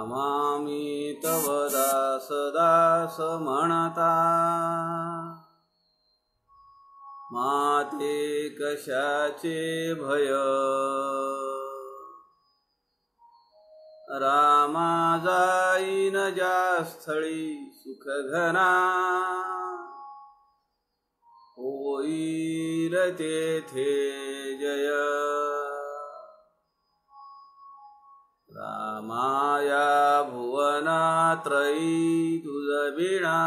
नमामि तव दास दास म्हणता, माते कशाचे भय, रामा जाईन ज्या स्थळी सुख घना, होईल तेथे जय. रामाया भुवनात्रयी तुझ बिना,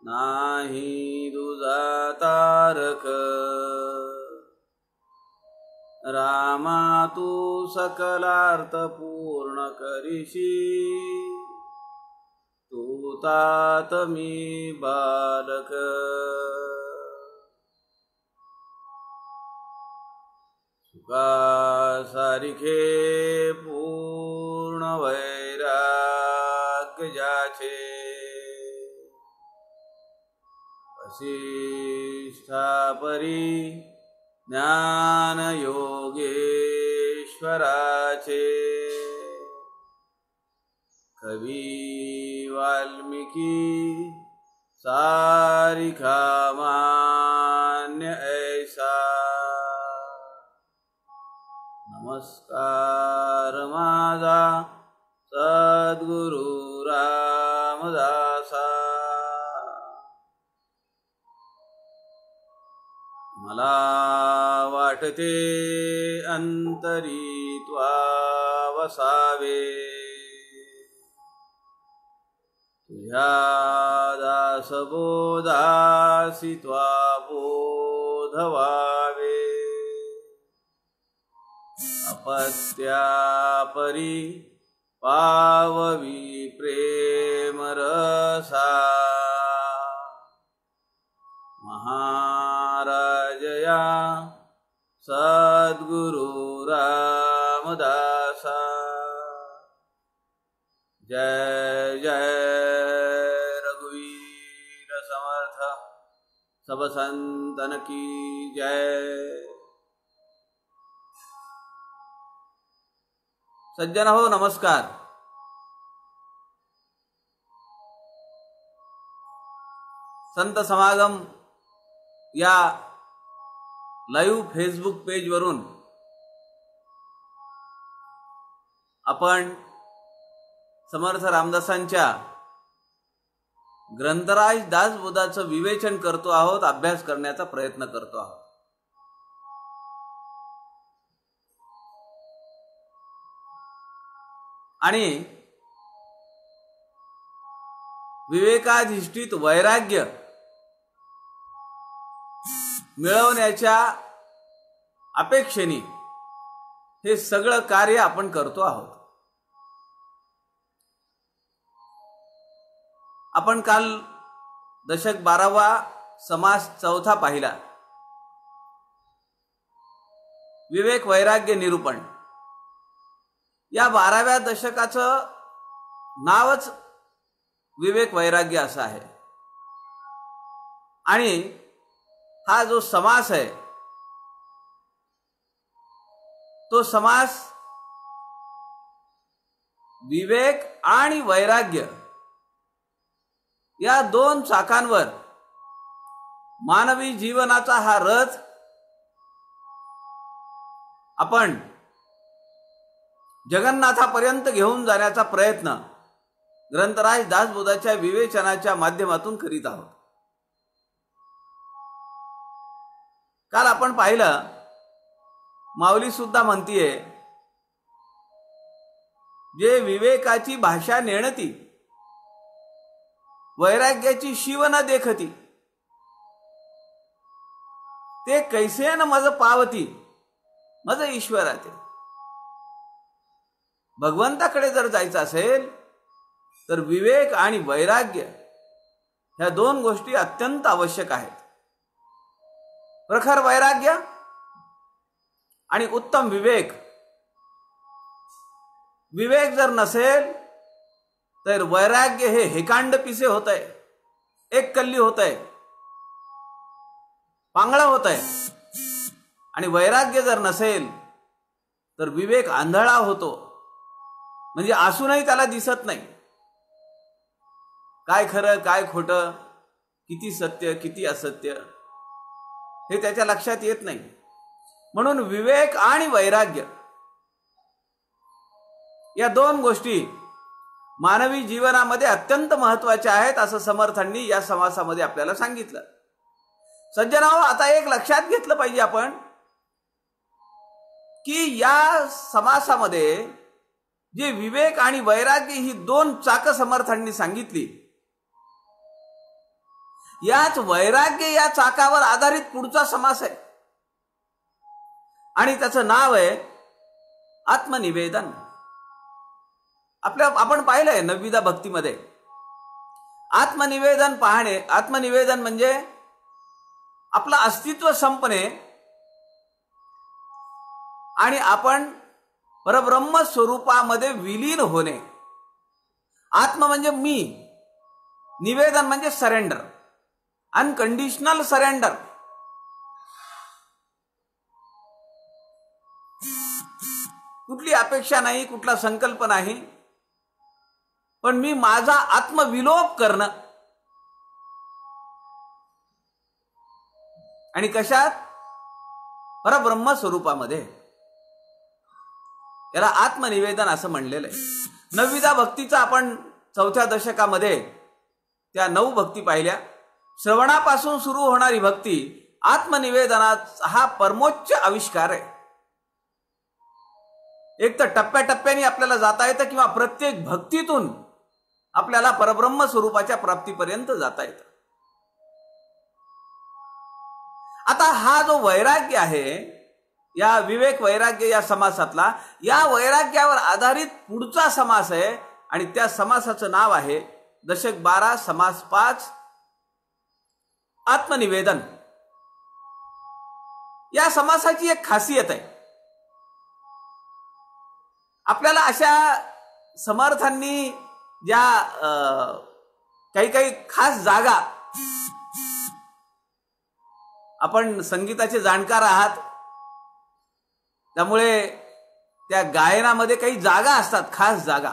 नाही तुझा तारक. रामा तू सकलार्थ पूर्ण करीशी, तू तात मी बालक. सुखा सारिखे पूर्ण वैराग्य ज्याचे, वसिष्ठा परी ज्ञान योगेश्वराचे. कवी वाल्मिकी सारिखा मान्य ऐसा, नमस्कार माझा सद्गुरु रामदासा. मला वाटते अंतरी त्वा वसावे, तुझ्या दासबोधासी त्वा बोध व्हावे. अपत्या परी पाववी प्रेम रसा, महाराजया सद्गुरु रामदासा. जय जय रघुवीर समर्थ, सब संतन की जय. सज्जन हो नमस्कार. संत समागम या लाईव्ह फेसबुक पेजवरून आपण समर्थ रामदासांच्या ग्रंथराज दासबोधाचं विवेचन करतो आहोत, अभ्यास करण्याचा प्रयत्न करतो आहोत. आणि विवेकाधिष्ठित वैराग्य मिळवण्याच्या अपेक्षेने हे सगळं कार्य आपण करतो आहोत. आपण काल दशक 12वा समास 4था पाहिला, विवेक वैराग्य निरूपण. या 12व्या दशकाचं नावच विवेक वैराग्य असं आहे. आणि हा जो समास आहे तो समास विवेक आणि वैराग्य या दोन चाकांवर मानवी जीवनाचा हा रथ आपण जगन्नाथापर्यंत घेऊन जाण्याचा प्रयत्न ग्रंथराज दासबोधाच्या विवेचनाच्या माध्यमातून करीत आहोत. काल आपण पाहिलं, माऊली सुद्धा म्हणतीये, जे विवेकाची भाषा नेणती, वैराग्याची शिव न देखती, ते कैसे न मज पावती मज ईश्वराते. भगवंताकडे जर जायचं असेल तर विवेक आणि वैराग्य ह्या दोन गोष्टी अत्यंत आवश्यक आहेत. प्रखर वैराग्य आणि उत्तम विवेक. विवेक जर नसेल तर वैराग्य हे हेकांड पिसे होत आहे, एक कल्ली होत आहे, पांगळं होत आहे. आणि वैराग्य जर नसेल तर विवेक आंधळा होतो, म्हणजे असूनही त्याला दिसत नाही काय खरं काय खोटं, किती सत्य किती असत्य हे त्याच्या लक्षात येत नाही. म्हणून विवेक आणि वैराग्य या दोन गोष्टी मानवी जीवनामध्ये अत्यंत महत्त्वाच्या आहेत असं समर्थांनी या समासामध्ये आपल्याला सांगितलं. सज्जनांनो, आता एक लक्षात घेतलं पाहिजे आपण की या समासामध्ये जे विवेक आणि वैराग्य ही दोन चाक समर्थांनी सांगितली, याच वैराग्य या चाकावर आधारित पुढचा समास आहे आणि त्याचं नाव आहे आत्मनिवेदन. आपण पाहिलंय 9वीदा भक्तीमध्ये आत्मनिवेदन पाहणे. आत्मनिवेदन म्हणजे आपलं अस्तित्व संपणे आणि आपण परब्रह्म स्वरूपामध्ये विलीन होणे. आत्म म्हणजे मी, निवेदन म्हणजे सरेंडर, अनकंडिशनल सरेंडर. कुठली अपेक्षा नाही, कुठला संकल्प नाही, पण मी माझा आत्मविलोप करणं. आणि कशात? परब्रह्म स्वरूपामध्ये. याला आत्मनिवेदन असं म्हणलेलं आहे. 9वीदा भक्तीचा आपण 4थ्या दशकामध्ये त्या 9 भक्ती पाहिल्या. श्रवणापासून सुरू होणारी भक्ती आत्मनिवेदनाचा हा परमोच्च आविष्कार आहे. एक तर टप्प्याटप्प्याने आपल्याला जाता येतं किंवा प्रत्येक भक्तीतून आपल्याला परब्रह्म स्वरूपाच्या प्राप्तीपर्यंत जाता येतं. आता हा जो वैराग्य आहे, या विवेक वैराग्य या समासातला, या वैराग्यावर आधारित पुढचा समास आहे आणि त्या समासाचं नाव आहे दशक 12 समास 5 आत्मनिवेदन. या समासाची एक खासियत आहे. आपल्याला अशा समर्थांनी ज्या काही खास जागा, आपण संगीताचे जाणकार आहात त्यामुळे त्या गायनामध्ये काही जागा असतात, खास जागा.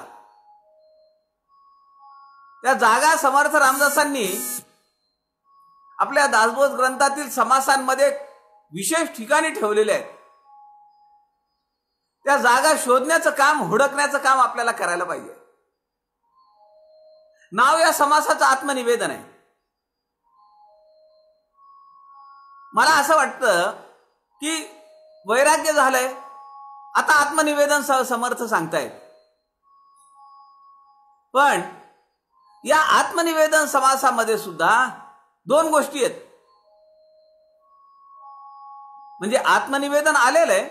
त्या जागा समर्थ रामदासांनी आपल्या दासबोध ग्रंथातील समासांमध्ये विशेष ठिकाणी ठेवलेल्या आहेत. त्या जागा शोधण्याचं काम, हुडकण्याचं काम आपल्याला करायला पाहिजे. नाव या समासाचं आत्मनिवेदन आहे. मला असं वाटतं की वैराग्य झालंय, आता आत्मनिवेदन समर्थ सांगतायत. पण या आत्मनिवेदन समासामध्ये सुद्धा दोन गोष्टी आहेत. म्हणजे आत्मनिवेदन आलेलं आहे,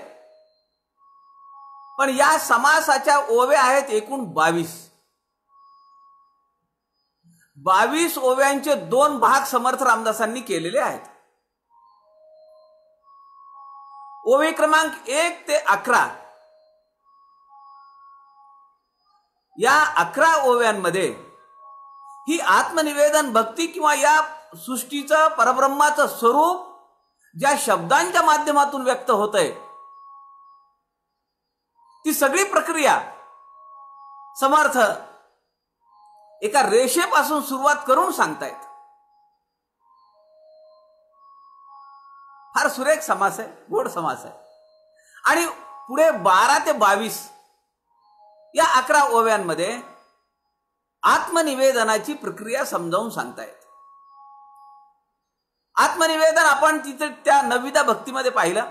पण या समासाच्या ओव्या आहेत एकूण 22 ओव्यांचे 2 भाग समर्थ रामदासांनी केलेले आहेत. ओवी क्रमांक 1 ते 11 या 11 ओव्यांमध्ये ही आत्मनिवेदन भक्ती किंवा या सृष्टीचं परब्रह्माचं स्वरूप ज्या शब्दांच्या माध्यमातून व्यक्त होतंय, ती सगळी प्रक्रिया समर्थ एका रेषेपासून सुरुवात करून सांगतायत. फार सुरेख समास आहे, गोड समास आहे. आणि पुढे 12 ते 22 या 11 ओव्यांमध्ये आत्मनिवेदनाची प्रक्रिया समजावून सांगतायत. आत्मनिवेदन आपण तिथे त्या 9वीदा भक्तीमध्ये पाहिलं.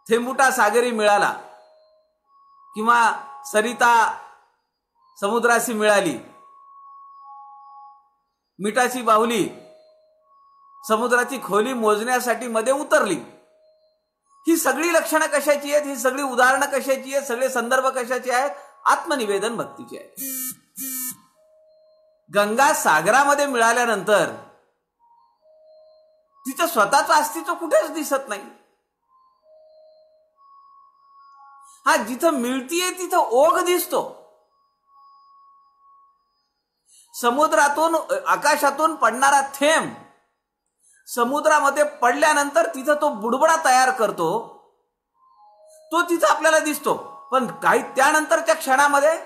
थेंबुटा सागरी मिळाला किंवा सरिता समुद्राशी मिळाली, मिठाची बाहुली समुद्राची खोली मोजण्यासाठी मध्ये उतरली. ही सगळी लक्षणं कशाची आहेत, ही सगळी उदाहरणं कशाची आहेत, सगळे संदर्भ कशाचे आहेत? आत्मनिवेदन भक्तीचे आहेत. गंगा सागरामध्ये मिळाल्यानंतर तिचं स्वतःचं अस्तित्व कुठेच दिसत नाही. हा जिथं मिळतीये तिथं ओघ दिसतो. समुद्रातून, आकाशातून पडणारा थेंब समुद्रामध्ये पडल्यानंतर तिथं तो बुडबुडा तयार करतो. तो तिथं आपल्याला दिसतो, पण काही त्यानंतरच्या क्षणामध्ये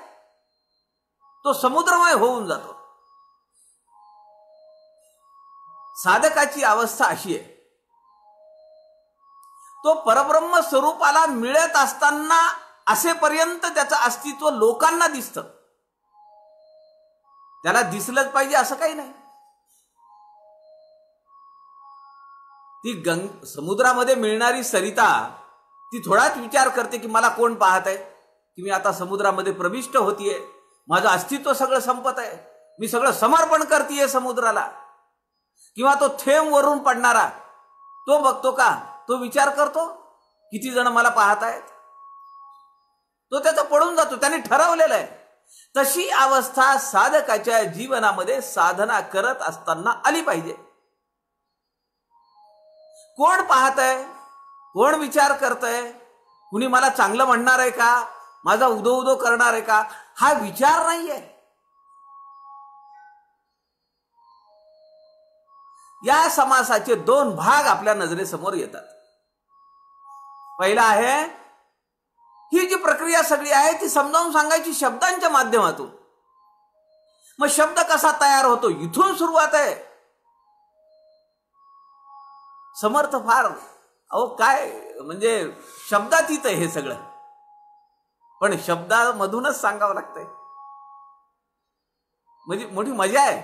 तो समुद्रमय होऊन जातो. साधकाची अवस्था अशी आहे, तो परब्रह्म स्वरूपाला मिळत असताना असेपर्यंत त्याचं अस्तित्व लोकांना दिसतं. त्याला दिसलंच पाहिजे असं काही नाही. ती समुद्रामध्ये मिळणारी सरिता ती थोडाच विचार करते की मला कोण पाहत आहे, की मी आता समुद्रामध्ये प्रविष्ट होतीये, माझं अस्तित्व सगळं संपत आहे, मी सगळं समर्पण करतीये समुद्राला. किंवा तो थेंब वरून पडणारा तो बघतो का? तो विचार करतो किती जण मला पाहत आहेत? तो त्याचा पडून जातो, त्याने ठरवलेलं आहे. तशी अवस्था साधकाच्या जीवनामध्ये साधना करत असताना आली पाहिजे. कोण पाहत आहे, कोण विचार करतंय, कुणी मला चांगलं म्हणणार आहे का, माझा उदो उदो करणार आहे का, हा विचार नाहीये. या समासाचे दोन भाग आपल्या नजरेसमोर येतात. पहिला आहे, ही जी प्रक्रिया सगळी आहे ती समजावून सांगायची शब्दांच्या माध्यमातून. मग शब्द कसा तयार होतो, इथून सुरुवात आहे. समर्थ फार काय म्हणजे शब्दातीत आहे हे सगळं, पण शब्दामधूनच सांगावं लागतंय, म्हणजे मोठी मजा आहे.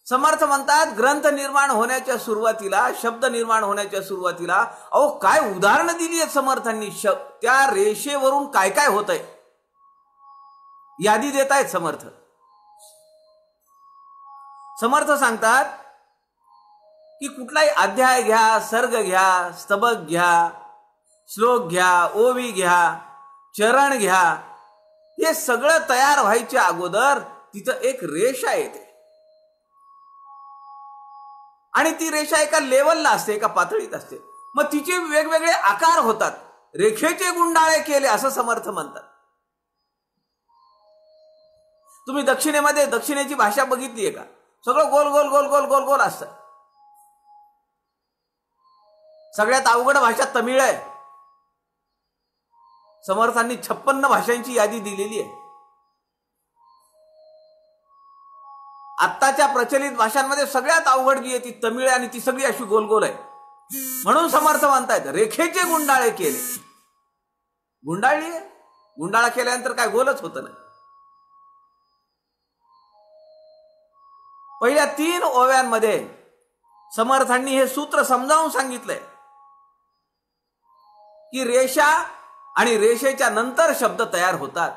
समर्थ म्हणतात, ग्रंथ निर्माण होण्याच्या सुरुवातीला, शब्द निर्माण होण्याच्या सुरुवातीला काय उदाहरणं दिली आहेत समर्थांनी. त्या रेषेवरून काय काय होतंय यादी देत आहेत समर्थ. समर्थ सांगतात की कुठलाही अध्याय घ्या, सर्ग घ्या, स्तबक घ्या, श्लोक घ्या, ओवी घ्या, चरण घ्या, हे सगळं तयार व्हायच्या अगोदर तिथं एक रेषा येते. आणि ती रेषा एका लेवलला असते, एका पातळीत असते. मग तिचे वेगवेगळे आकार होतात. रेखेचे गुंडाळे केले असं समर्थ म्हणतात. तुम्ही दक्षिणेमध्ये दक्षिणेची भाषा बघितलीये का? सगळं गोल गोल गोल गोल गोल गोल असतं. सगळ्यात अवघड भाषा तमिळ आहे. समर्थांनी 56 भाषांची यादी दिलेली आहे. आत्ताच्या प्रचलित भाषांमध्ये सगळ्यात अवघड जी आहे ती तमिळ, आणि ती सगळी अशी गोल गोल आहे. म्हणून समर्थ म्हणतायत रेखेचे गुंडाळे केले. गुंडाळली आहे, गुंडाळा केल्यानंतर काय गोलच होत नाही. पहिल्या 3 ओव्यांमध्ये समर्थांनी हे सूत्र समजावून सांगितलंय की रेषा आणि रेषेच्या नंतर शब्द तयार होतात.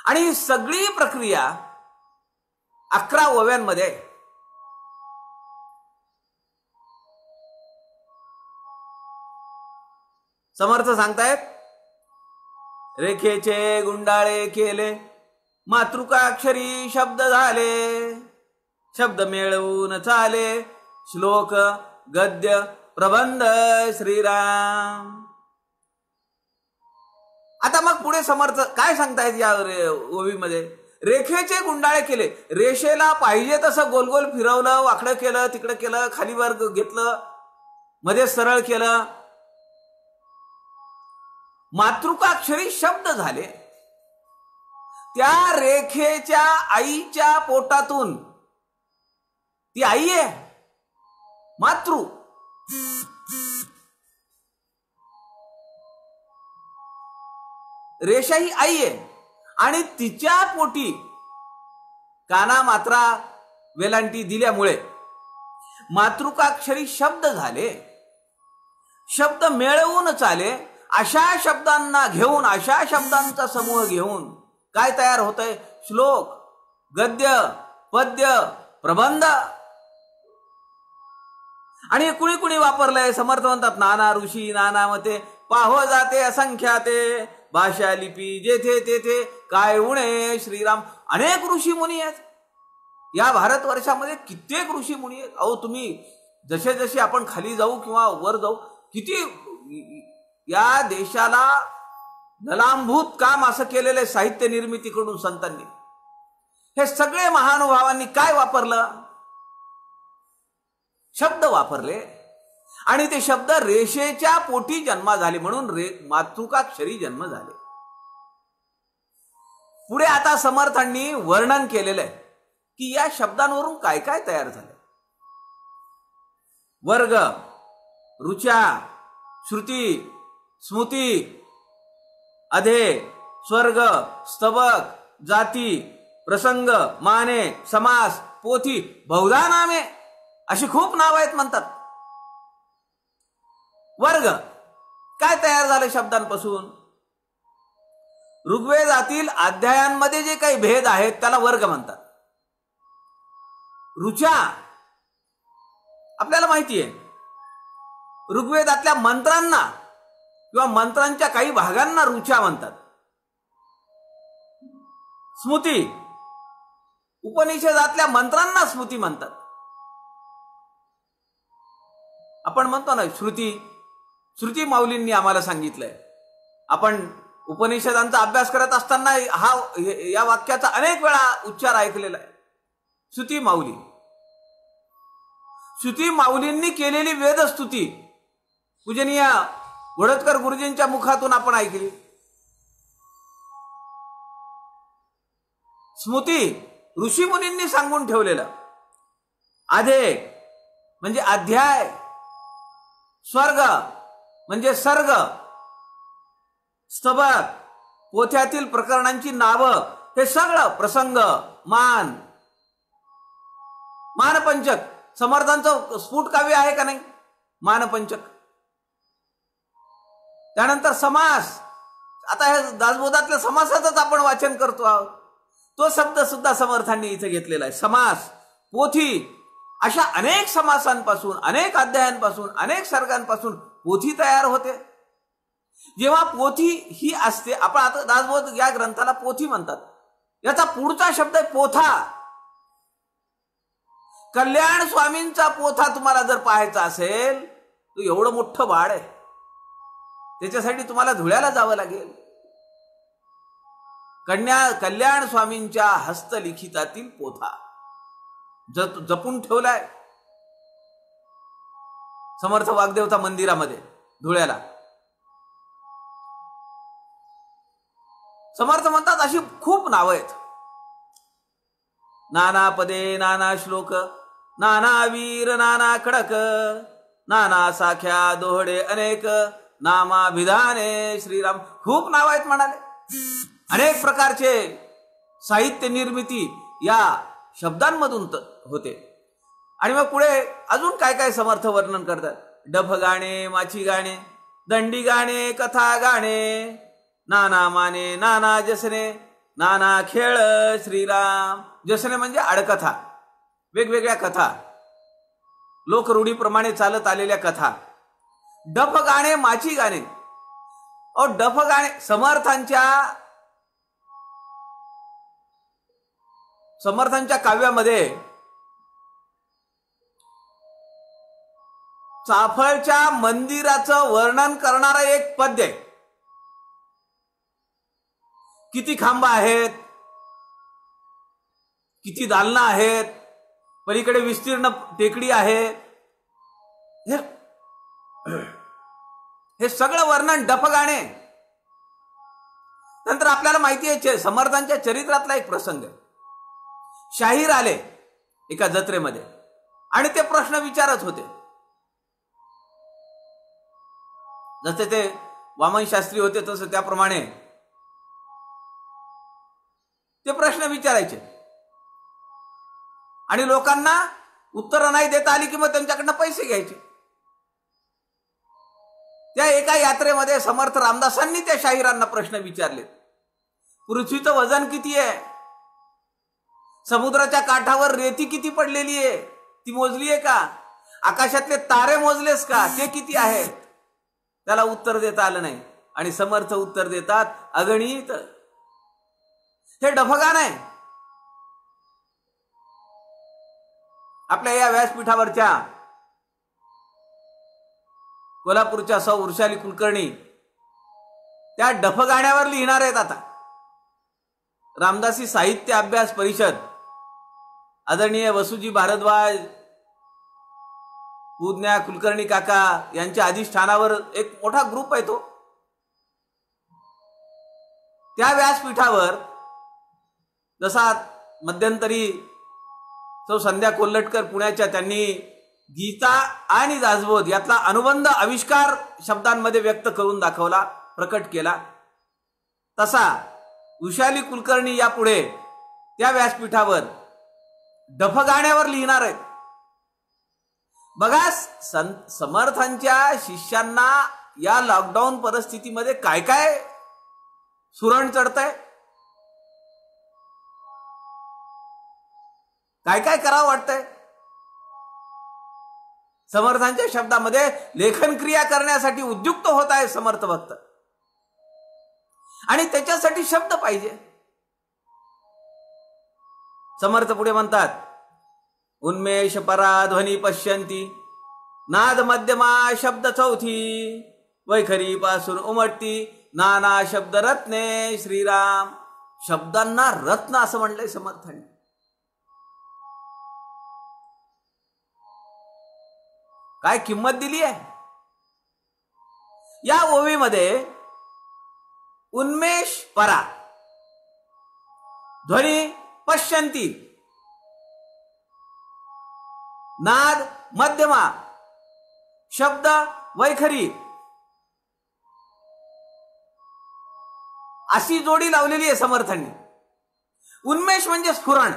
आणि ही सगळी प्रक्रिया 11 ओव्यांमध्ये. समर्थ सांगतायत, रेखेचे गुंडाळे केले, मातृकाक्षरी शब्द झाले, शब्द मिळवून चाले, श्लोक गद्य प्रबंध श्रीराम. आता मग पुढे समर्थ काय सांगतायत या ओवीमध्ये? रेखेचे गुंडाळे केले, रेषेला पाहिजे तसं गोल गोल फिरवलं, वाकडं केलं, तिकडं केलं, खाली वर घेतलं, मध्ये सरळ केलं, मातृकाक्षरी शब्द झाले. त्या रेखेच्या आईच्या पोटातून, ती आई आहे मातृ, रेषा ही आई आहे, आणि तिच्या पोटी काना मात्रा वेलांटी दिल्यामुळे मातृकाक्षरी शब्द झाले. शब्द मिळवून चाले, अशा शब्दांना घेऊन, अशा शब्दांचा समूह घेऊन काय तयार होतंय? श्लोक, गद्य, पद्य, प्रबंध. आणि कुणी कुणी वापरलंय, समर्थ म्हणतात, नाना ऋषी नाना मते, पाहो जाते असंख्याते, भाषा लिपी जेथे तेथे काय उणे श्रीराम. अनेक ऋषी मुनी आहेत या भारतवर्षामध्ये, कित्येक ऋषी मुनी आहेत. तुम्ही जसे जसे आपण खाली जाऊ किंवा वर जाऊ, किती या देशाला नलांभूत काम असं केलेलं साहित्य निर्मितीकडून संतांनी. हे सगळे महानुभावांनी काय वापरलं? शब्द वापरले आणि ते शब्द रेषेच्या पोटी जन्मा झाले म्हणून मातृकाक्षरी जन्म झाले. पुढे आता समर्थांनी वर्णन केलेलं आहे की या शब्दांवरून काय काय तयार झाले. वर्ग, ऋचा, श्रुती, स्मृती, अधे, स्वर्ग, स्तबक, जाती, प्रसंग, माने, समास, पोथी, बहुधा नामे अशी खूप नाव आहेत म्हणतात. वर्ग काय तयार झाले शब्दांपासून? ऋग्वेदातील अध्यायांमध्ये जे काही भेद आहेत त्याला वर्ग म्हणतात. ऋचा आपल्याला माहिती आहे, ऋग्वेदातल्या मंत्रांना किंवा मंत्रांच्या काही भागांना ऋचा म्हणतात. स्मृती, उपनिषदातल्या मंत्रांना स्मृती म्हणतात. आपण म्हणतो ना श्रुती, श्रुती माऊलींनी आम्हाला सांगितलंय. आपण उपनिषदांचा अभ्यास करत असताना या वाक्याचा अनेक वेळा उच्चार ऐकलेला आहे, श्रुती माऊली. श्रुती माऊलींनी केलेली वेदस्तुती पूजनीय घोडतकर गुरुजींच्या मुखातून आपण ऐकली. स्मृती ऋषी मुनींनी सांगून ठेवलेलं. आधे म्हणजे अध्याय, स्वर्ग म्हणजे सर्ग, स्तबक पोथ्यातील प्रकरणांची नावं, हे सगळं प्रसंग, मानपंचक. समर्थांचं स्फुट काव्य आहे का नाही मानपंचक. त्यानंतर समास, आता हे दासबोधातल्या समासाचंच आपण वाचन करतो आहोत, तो शब्द सुद्धा समर्थांनी इथे घेतलेला आहे. समास, पोथी, अशा अनेक समासांपासून, अनेक अध्यायांपासून, अनेक सर्गांपासून पोथी तयार होते. जेव्हा पोथी ही असते, आपण आता दासबोध या ग्रंथाला पोथी म्हणतात. याचा पुढचा शब्द आहे पोथा. कल्याण स्वामींचा पोथा तुम्हाला जर पाहायचा असेल तर एवढं मोठं बाळ आहे, त्याच्यासाठी तुम्हाला धुळ्याला जावं लागेल. कल्याण स्वामींच्या हस्तलिखितातील पोथा जपून ठेवलाय समर्थ वाग्देवता मंदिरामध्ये धुळ्याला. समर्थ म्हणतात अशी खूप नावं आहेत. नाना पदे, नाना श्लोक, नाना वीर, नाना खडक, नाना साख्या दोहडे अनेक, नामाभिधाने श्रीराम. खूप नाव आहेत म्हणाले. अनेक प्रकारचे साहित्य निर्मिती या शब्दांमधून होते. आणि मग पुढे अजून काय काय समर्थ वर्णन करतात. डफ गाणे, माची गाणे, दंडी गाणे, कथा गाणे, नाना माने, नाना जसने, नाना खेळ श्रीराम. जसने म्हणजे आडकथा, वेगवेगळ्या कथा, लोकरूढीप्रमाणे चालत आलेल्या कथा. डफ गाणे, माची गाणे. डफ गाणे समर्थांच्या काव्यामध्ये चाफळच्या मंदिराचं वर्णन करणारं एक पद्य आहे. किती खांब आहेत, किती दालनं आहेत, पलीकडे विस्तीर्ण टेकडी आहे, हे सगळं वर्णन डफ गाणे. नंतर आपल्याला माहिती आहे समर्थांच्या चरित्रातला एक प्रसंग आहे. शाहीर आले एका जत्रेमध्ये आणि ते प्रश्न विचारत होते. जसे ते वामन शास्त्री होते तसं त्याप्रमाणे ते प्रश्न विचारायचे आणि लोकांना उत्तरं नाही देता आली की मग त्यांच्याकडनं पैसे घ्यायचे. त्या एका यात्रेमध्ये समर्थ रामदासांनी त्या शाहिरांना प्रश्न विचारले. पृथ्वीचं वजन किती आहे? समुद्राच्या काठावर रेती किती पडलेली आहे ती मोजली आहे का? आकाशातले तारे मोजलेस का? ते किती आहेत? त्याला उत्तर देता आलं नाही आणि समर्थ उत्तर देतात अगणित. हे डफगाण आहे. आपल्या या व्यासपीठावरच्या कोल्हापूरच्या सौ वृषाली कुलकर्णी त्या डफगाण्यावर लिहिणार आहेत. आता रामदासी साहित्य अभ्यास परिषद आदरणीय वसुजी भारद्वाज पूज्ञ कुलकर्णी काका यांच्या अधिष्ठानावर एक मोठा ग्रुप आहे तो. त्या व्यासपीठावर जसा मध्यंतरी सौ संध्या कोल्हटकर पुण्याच्या त्यांनी गीता आणि दासबोध यातला अनुबंध आविष्कार शब्दांमध्ये व्यक्त करून दाखवला, प्रकट केला, तसा उशाली कुलकर्णी यापुढे त्या व्यासपीठावर डफगाण्यावर लिहिणार आहेत. बघा समर्थांच्या शिष्यांना या लॉकडाऊन परिस्थितीमध्ये काय काय सुरण चढतंय, काय काय करावं वाटतंय. समर्थांच्या शब्दामध्ये लेखन क्रिया करण्यासाठी उद्युक्त होत आहे समर्थ भक्त, आणि त्याच्यासाठी शब्द पाहिजे. समर्थ पुढे म्हणतात, उन्मेष परा ध्वनी पश्यंती, नाद मध्यमा शब्द चौथी, वैखरी पासून उमटती नाना शब्द रत्ने श्रीराम. शब्दांना रत्न असं म्हणलंय समर्थांनी. काय किंमत दिली आहे या ओवीमध्ये. उन्मेष परा, ध्वनी पश्यंती, नाद मध्यमा शब्द वैखरी, अशी जोडी लावलेली आहे समर्थांनी. उन्मेष म्हणजे स्फुरण.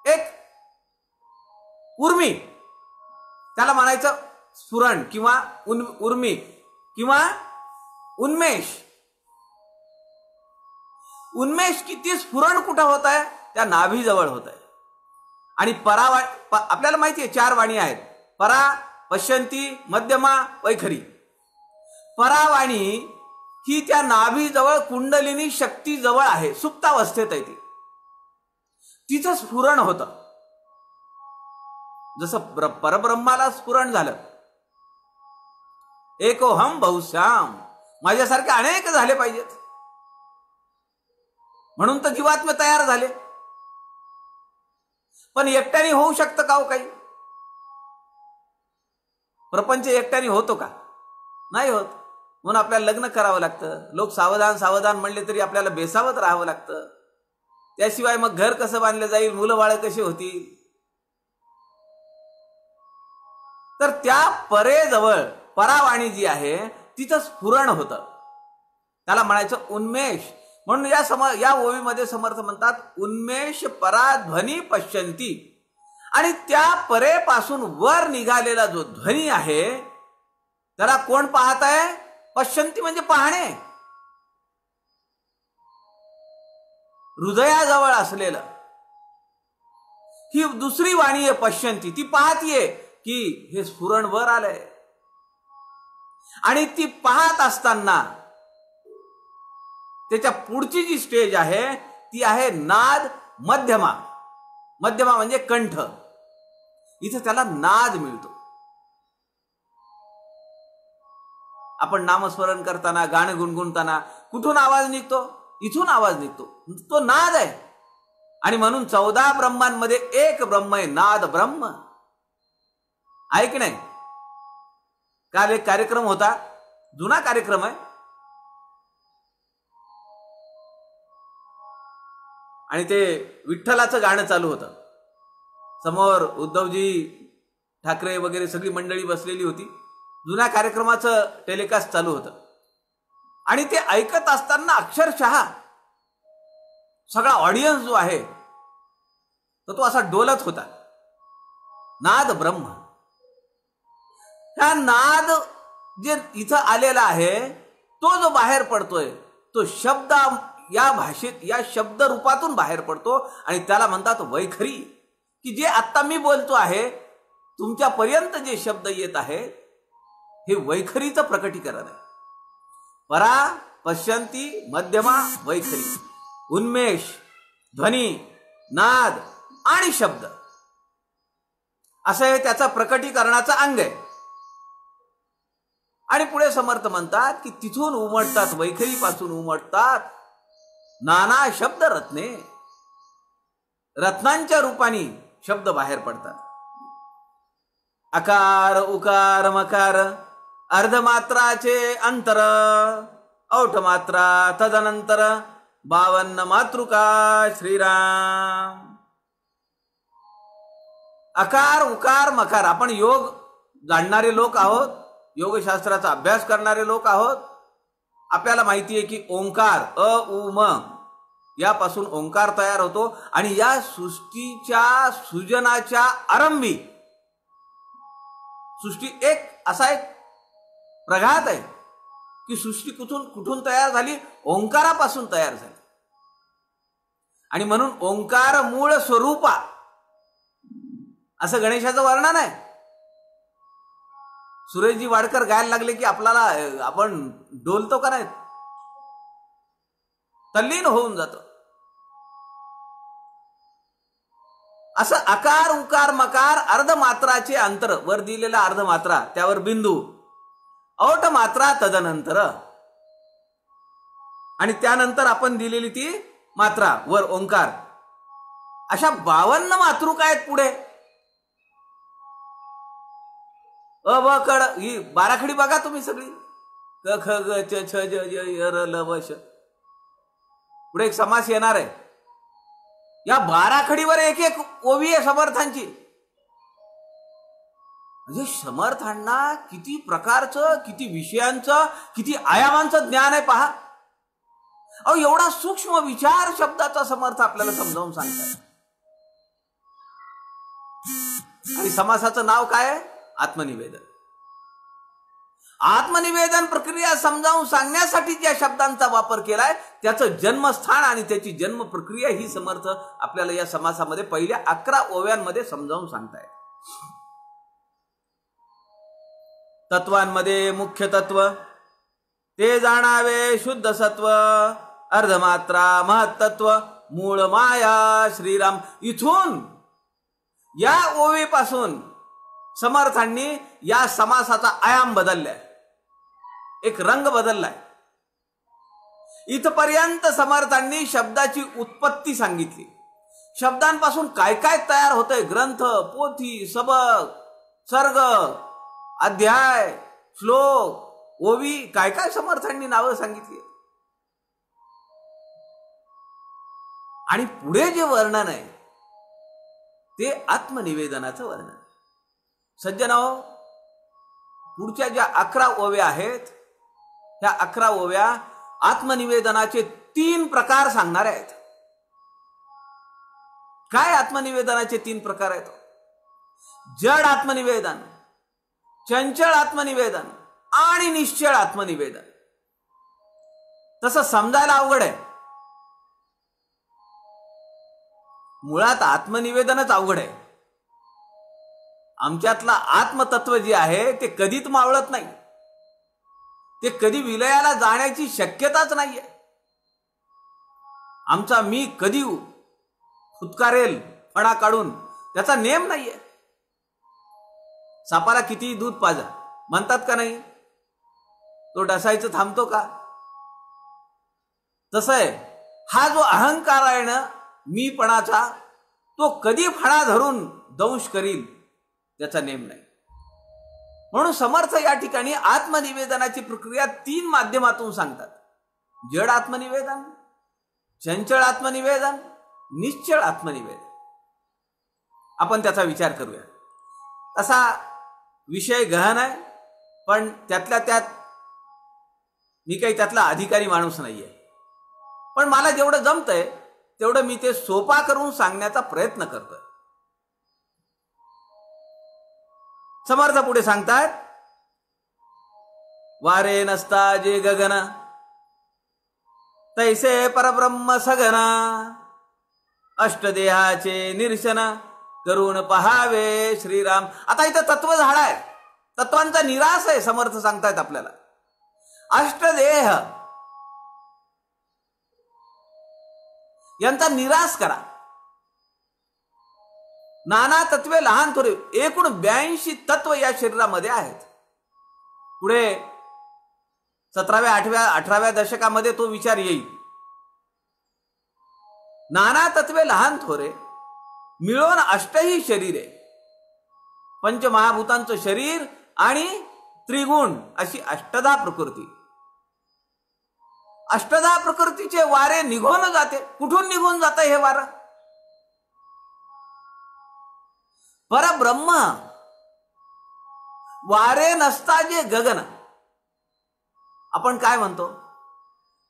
एक उर्मी, त्याला म्हणायचं स्फुरण किंवा उर्मी किंवा उन्मेष. उन्मेष किती स्फुरण कुठं होत आहे, त्या नाभीजवळ होत आहे. आणि आपल्याला माहिती आहे 4 वाणी आहेत, परा, पश्यंती, मध्यमा, वैखरी. परावाणी ही त्या नाभीजवळ कुंडलिनी शक्ती जवळ आहे, सुप्तावस्थेत आहे ती. तिचं स्फुरण होतं. जसं परब्रह्माला स्फुरण झालं, एकोहम बहुश्याम, माझ्यासारखे अनेक झाले पाहिजेत, म्हणून तर जीवात्मे तयार झाले. पण एकट्याने होऊ शकतं का हो काही? प्रपंच एकट्याने होतो का? नाही होत. म्हणून आपल्याला लग्न करावं लागतं. लोक सावधान सावधान म्हणले तरी आपल्याला बेसावत राहावं लागतं. त्याशिवाय मग घर कसं बांधलं जाईल, मुलं बाळ कशी होतील. तर त्या परेजवळ परावाणी जी आहे तिचं स्फुरण होतं, त्याला म्हणायचं उन्मेष. म्हणून या ओवीमध्ये समर्थ म्हणतात, उन्मेष परा ध्वनी पश्यंती. आणि त्या परेपासून वर निघालेला जो ध्वनी आहे त्याला कोण पाहत आहे? पश्यंती म्हणजे पाहणे. हृदयाजवळ असलेलं ही दुसरी वाणी आहे पश्यंती. ती पाहतीये की हे स्फुरण वर आलंय. आणि ती पाहत असताना त्याच्या पुढची जी स्टेज आहे ती आहे नाद मध्यमा. मध्यमा म्हणजे कंठ. इथे त्याला नाद मिळतो. आपण नामस्मरण करताना, गाणं गुणगुणताना कुठून आवाज निघतो? इथून आवाज निघतो, तो नाद आहे. आणि म्हणून 14 ब्रह्मांमध्ये एक ब्रह्म आहे, नाद ब्रह्म. आहे की नाही? काल एक कार्यक्रम होता, जुना कार्यक्रम आहे, आणि ते विठ्ठलाचं गाणं चालू होतं. समोर उद्धवजी ठाकरे वगैरे सगळी मंडळी बसलेली होती. जुन्या कार्यक्रमाचं टेलिकास्ट चालू होतं. आणि ते ऐकत असताना अक्षरशः सगळा ऑडियन्स जो आहे तर तो असा डोलत होता. नाद ब्रह्म. हा नाद जे इथं आलेला आहे तो जो बाहेर पडतोय तो शब्द या भाषेत, या शब्द रूपातून बाहेर पडतो. आणि त्याला म्हणतात वैखरी. की जे आता मी बोलतो आहे, तुमच्यापर्यंत जे शब्द येत आहेत हे वैखरीचं प्रकटीकरण आहे. परा, पश्यंती, मध्यमा, वैखरी. उन्मेष, ध्वनी, नाद आणि शब्द असं हे त्याचं प्रकटीकरणाचं अंग आहे. आणि पुढे समर्थ म्हणतात की तिथून उमटतात, वैखरीपासून उमटतात नाना शब्द रत्ने. रत्नांच्या रूपाने शब्द बाहेर पडतात. अकार उकार मकार अर्धमात्राचे अंतर, औठ मात्रा तदनंतर 52 मातृका श्रीराम. अकार उकार मकार. आपण योग जाणणारे लोक आहोत, योगशास्त्राचा अभ्यास करणारे लोक आहोत. आपल्याला माहिती आहे की ओंकार अ उ म यापासून ओंकार तयार होतो आणि या सृष्टीच्या सृजनाच्या आरंभी सृष्टी असा एक प्रघात आहे की सृष्टी कुठून तयार झाली? ओंकारापासून तयार झाली. आणि म्हणून ओंकार मूळ स्वरूपा असं गणेशाचं वर्णन आहे. सुरेशजी वाडकर गायला लागले की आपण डोलतो का नाही? तल्लीन होऊन जातो. असं अकार उकार मकार अर्धमात्राचे अंतर, वर दिलेला अर्धमात्रा त्यावर बिंदू, औठ मात्रा तदनंतर, आणि त्यानंतर आपण दिलेली ती मात्रा वर ओंकार. अशा 52 मातृका आहेत पुढे. अ ब कड ही बाराखडी बघा तुम्ही सगळी. क ख ग च छ ज य र ल व श. पुढे एक समास येणार आहे. या बाराखडीवर एक एक ओवी आहे समर्थांची. म्हणजे समर्थांना किती प्रकारचं, किती विषयांचं, किती आयामांचं ज्ञान आहे पहा. अहो एवढा सूक्ष्म विचार शब्दाचा समर्थ आपल्याला समजावून सांगताय. आणि समासाचं नाव काय आहे? आत्मनिवेदन. आत्मनिवेदन प्रक्रिया समजावून सांगण्यासाठी ज्या शब्दांचा वापर केलाय त्याचं जन्मस्थान आणि त्याची जन्म प्रक्रिया ही समर्थ आपल्याला या समासामध्ये पहिल्या 11 ओव्यांमध्ये समजावून सांगतायत. तत्वांमध्ये मुख्य तत्व ते जाणावे शुद्ध सत्व, अर्धमात्रा महत्त्व, मूळ माया श्रीराम. इथून या ओवीपासून समर्थांनी या समासाचा आयाम बदललाय, एक रंग बदललाय. इथपर्यंत समर्थांनी शब्दाची उत्पत्ती सांगितली. शब्दांपासून काय काय तयार होतंय, ग्रंथ, पोथी, सबक, सर्ग, अध्याय, श्लोक, ओवी, काय काय समर्थांनी नावं सांगितली. आणि पुढे जे वर्णन आहे ते आत्मनिवेदनाचं वर्णन. सज्जनाओ, पुढच्या ज्या 11 ओव्या आहेत त्या 11 ओव्या आत्मनिवेदनाचे 3 प्रकार सांगणार आहेत. काय आत्मनिवेदनाचे 3 प्रकार आहेत? जड आत्मनिवेदन, चंचल आत्मनिवेदन आणि निश्चळ आत्मनिवेदन. तसं समजायला अवघड आहे. मुळात आत्मनिवेदनच अवघड आहे. आमच्यातला आत्मतत्व जे आहे ते कधीच मावळत नाही. ते कधी विलयाला जाण्याची शक्यताच नाहीये. आमचा मी कधी फुतकारेल फणा काढून त्याचा नेम नाहीये. सापाला किती दूध पाजा म्हणतात का नाही, तो डसायचं थांबतो का? तसं आहे हा जो अहंकार आहे ना मीपणाचा, तो कधी फणा धरून दंश करील त्याचा नेम नाही. म्हणून समर्थ या ठिकाणी आत्मनिवेदनाची प्रक्रिया 3 माध्यमातून सांगतात. जड आत्मनिवेदन, चंचल आत्मनिवेदन, निश्चळ आत्मनिवेदन. आपण त्याचा विचार करूया. तसा विषय गहन आहे, पण त्यातल्या त्यात मी काही त्यातला अधिकारी माणूस नाहीये. पण मला जेवढं जमतंय तेवढं मी ते सोपा करून सांगण्याचा प्रयत्न करतोय. समर्थ पुढे सांगतात, वारे नसता जे गगन तैसे परब्रह्म सगन, अष्टदेहाचे निरसन करून पहावे श्रीराम. आता इथं तत्व झाड आहे, तत्वांचा निराश आहे. समर्थ सांगतायत आपल्याला अष्टदेह यांचा निराश करा. नाना तत्वे लहान थोरे, एकूण 82 तत्व या शरीरामध्ये आहेत. पुढे 17व्या 18व्या दशकामध्ये तो विचार येईल. नाना तत्वे लहान थोरे मिळून अष्टही शरीरे, पंचमहाभूतांचं शरीर आणि त्रिगुण अशी अष्टधा प्रकृती. अष्टधा प्रकृतीचे वारे निघून जाते. कुठून निघून जाते हे वारं? परब्रह्म. वारे नसता जे गगन, आपण काय म्हणतो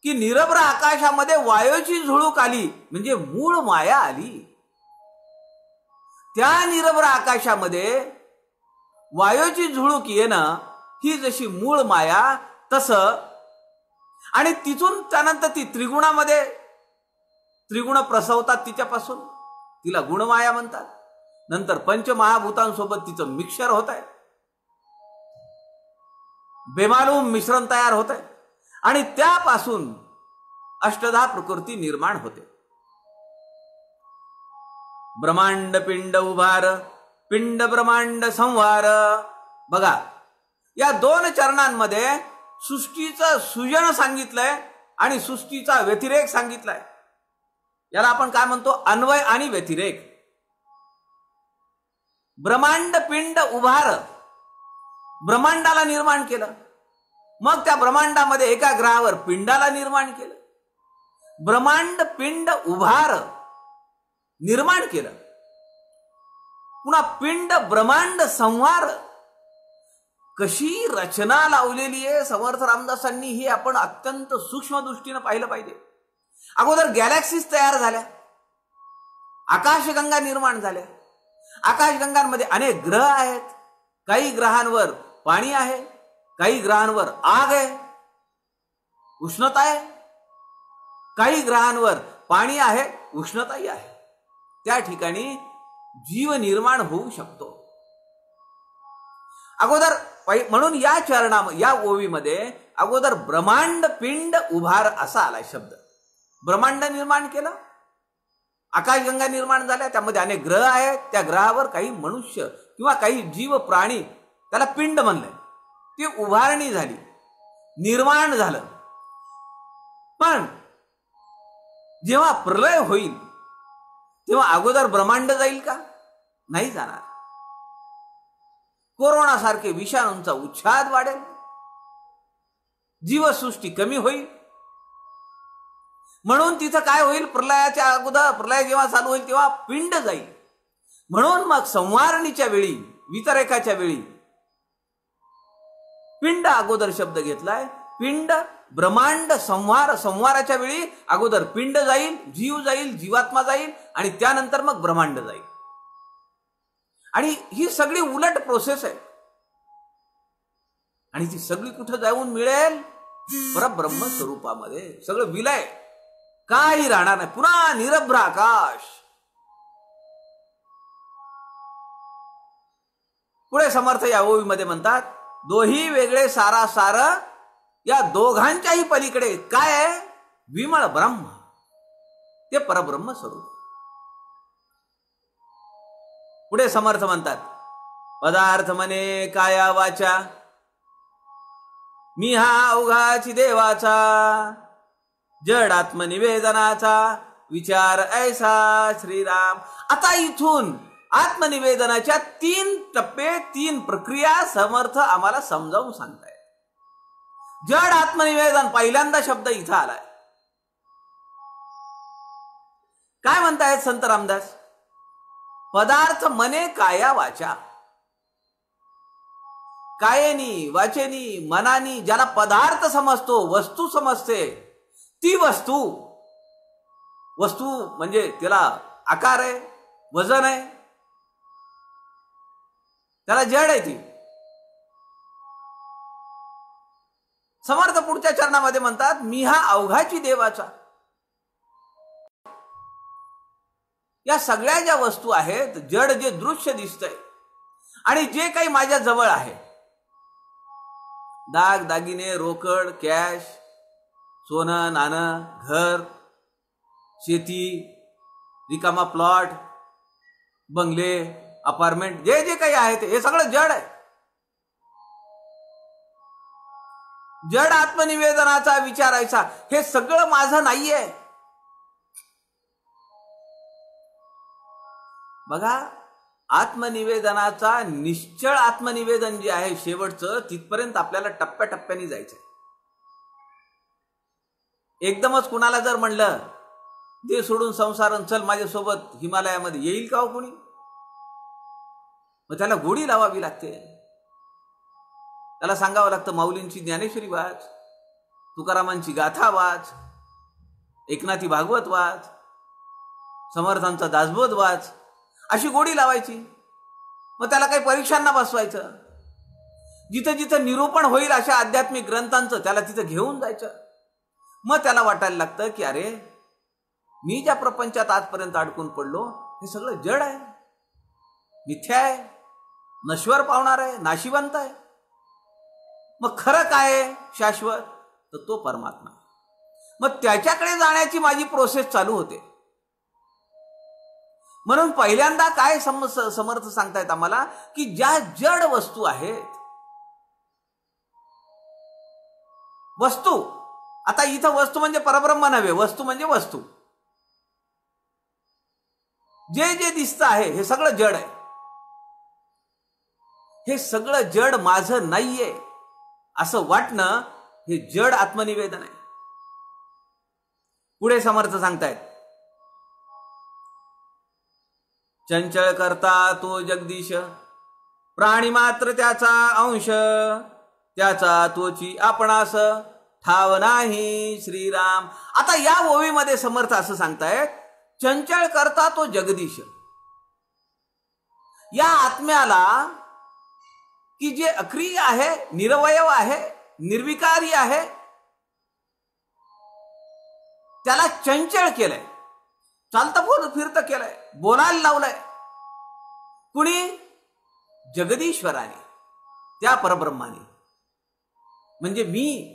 की निरभ्र आकाशामध्ये वायूची झुळूक आली म्हणजे मूळ माया आली. त्या निरभ्र आकाशामध्ये वायूची झुळूक येणं ही जशी मूळ माया, तसं आणि तिथून त्यानंतर ती त्रिगुणामध्ये त्रिगुण प्रसवतात तिच्यापासून, तिला गुणमाया म्हणतात. नंतर पंचमहाभूतांसोबत तिचं मिक्सर होत आहे, बेमालूम मिश्रण तयार होत आहे आणि त्यापासून अष्टधा प्रकृती निर्माण होते. ब्रह्मांड पिंड उभार, पिंड ब्रह्मांड संवार. बघा, या दोन चरणांमध्ये सृष्टीचं सृजन सांगितलंय आणि सृष्टीचा व्यतिरेक सांगितलाय. याला आपण काय म्हणतो? अन्वय आणि व्यतिरेक. ब्रह्मांड पिंड उभार, ब्रह्मांडाला निर्माण केलं, मग त्या ब्रह्मांडामध्ये एका ग्रहावर पिंडाला निर्माण केलं. ब्रह्मांड पिंड उभार निर्माण केलं. पुन्हा पिंड ब्रह्मांड संहार. कशी रचना लावलेली आहे समर्थ रामदासांनी, ही आपण अत्यंत सूक्ष्म दृष्टीने पाहिलं पाहिजे. अगोदर गॅलॅक्सीज तयार झाल्या, आकाशगंगा निर्माण झाल्या. आकाशगंगांमध्ये अनेक ग्रह आहेत. काही ग्रहांवर पाणी आहे, काही ग्रहांवर आग आहे, उष्णता आहे. काही ग्रहांवर पाणी आहे, उष्णताही आहे. त्या ठिकाणी जीव निर्माण होऊ शकतो. अगोदर म्हणून या या ओवीमध्ये अगोदर ब्रह्मांड पिंड उभार असा आला शब्द. ब्रह्मांड निर्माण केलं, आकाशगंगा निर्माण झाल्या, त्यामध्ये अनेक ग्रह आहेत. त्या ग्रहावर काही मनुष्य किंवा काही जीव प्राणी, त्याला पिंड म्हणलंय. ती उभारणी झाली, निर्माण झालं. पण जेव्हा प्रलय होईल तेव्हा अगोदर ब्रह्मांड जाईल का? नाही जाणार. कोरोना सारखे विषाणूंचा उच्छाद वाढेल, जीवसृष्टी कमी होईल. म्हणून तिथं काय होईल? प्रलयाच्या अगोदर, प्रलय जेव्हा चालू होईल तेव्हा पिंड जाईल. म्हणून मग संवारणीच्या वेळी, वितरेकाच्या वेळी पिंड अगोदर शब्द घेतलाय. पिंड ब्रह्मांड संहार, संहाराच्या वेळी अगोदर पिंड जाईल, जीव जाईल, जीवात्मा जाईल आणि त्यानंतर मग ब्रह्मांड जाईल. आणि ही सगळी उलट प्रोसेस आहे. आणि ती सगळी कुठं जाऊन मिळेल? परब्रह्म स्वरूपामध्ये. सगळं विलय, काही राहणार नाही, पुन्हा निरभ्र आकाश. पुढे समर्थ या ओवीमध्ये म्हणतात, दोही वेगळे सारासार, या दोघांच्याही पलीकडे काय आहे? विमळ ब्रह्म, ते परब्रह्म स्वरूप. पुढे समर्थ म्हणतात, पदार्थ मने काया वाचा, मी हा अवघाची देवाचा, जड आत्मनिवेदनाचा विचार ऐसा श्रीराम. आता इथून आत्मनिवेदनाच्या 3 टप्पे, 3 प्रक्रिया समर्थ आम्हाला समजावून सांगतायत. जड आत्मनिवेदन पहिल्यांदा शब्द इथं आलाय. काय म्हणतायत संत रामदास? पदार्थ मने काया वाचा. कायेनी, वाचेनी, मनानी ज्याला पदार्थ समजतो, वस्तू समजते, ती वस्तू, वस्तू म्हणजे त्याला आकार आहे, वजन आहे, त्याला जड आहे ती. समर्थ पुढच्या चरणामध्ये म्हणतात, मी हा अवघाची देवाचा. या सगळ्या ज्या वस्तू आहेत, जड जे दृश्य दिसतंय आणि जे काही माझ्या जवळ आहे, दाग दागिने, रोकड, कॅश, सोनं नाणं, घर, शेती, रिकामा प्लॉट, बंगले, अपार्टमेंट, जे जे काही आहे ते हे सगळं जड आहे. जड आत्मनिवेदनाचा विचारायचा, हे सगळं माझं नाहीये. बघा, आत्मनिवेदनाचा निश्चळ आत्मनिवेदन जे आहे शेवटचं, तिथपर्यंत आपल्याला टप्प्याटप्प्याने जायचंय. एकदमच कुणाला जर म्हणलं ते सोडून संसारण चल माझ्यासोबत हिमालयामध्ये, येईल का हो कोणी? मग त्याला गोडी लावावी लागते. त्याला सांगावं लागतं माऊलींची ज्ञानेश्वरी वाच, तुकारामांची गाथा वाच, एकनाथी भागवत वाच, समर्थांचा दासबोध वाच, अशी गोडी लावायची. मग त्याला काही परीक्षांना बसवायचं. जिथं जिथं निरूपण होईल अशा आध्यात्मिक ग्रंथांचं त्याला तिथं घेऊन जायचं. मग त्याला वाटायला लागतं की अरे, मी ज्या प्रपंचात आजपर्यंत अडकून पडलो हे सगळं जड आहे, मिथ्या आहे, नश्वर पावणार आहे, नाशिवंत आहे. मग खरं काय आहे शाश्वत? तर तो परमात्मा. मग त्याच्याकडे जाण्याची माझी प्रोसेस चालू होते. म्हणून पहिल्यांदा काय समर्थ सांगतायत आम्हाला की ज्या जड वस्तू आहेत, वस्तू, आता इथं वस्तू म्हणजे परब्रह्म नव्हे, वस्तू म्हणजे वस्तू. जे जे दिसतं आहे हे सगळं जड आहे. हे सगळं जड माझं नाहीये असं वाटणं हे जड आत्मनिवेदन आहे. पुढे समर्थ सांगतायत, चंचल करता तो जगदीश, प्राणी मात्र त्याचा अंश, त्याचा तोची आपणास ठाव नाही श्रीराम. आता या ओवीमध्ये समर्थ असं सांगतायत, चंचल करता तो जगदीश. या आत्म्याला की जे अक्रिय आहे, निरवयव आहे, निर्विकारी आहे, त्याला चंचल केलंय, चालतं फिरतं केलंय, बोलायला लावलंय. कुणी? जगदीश्वराने, त्या परब्रह्माने, म्हणजे मी.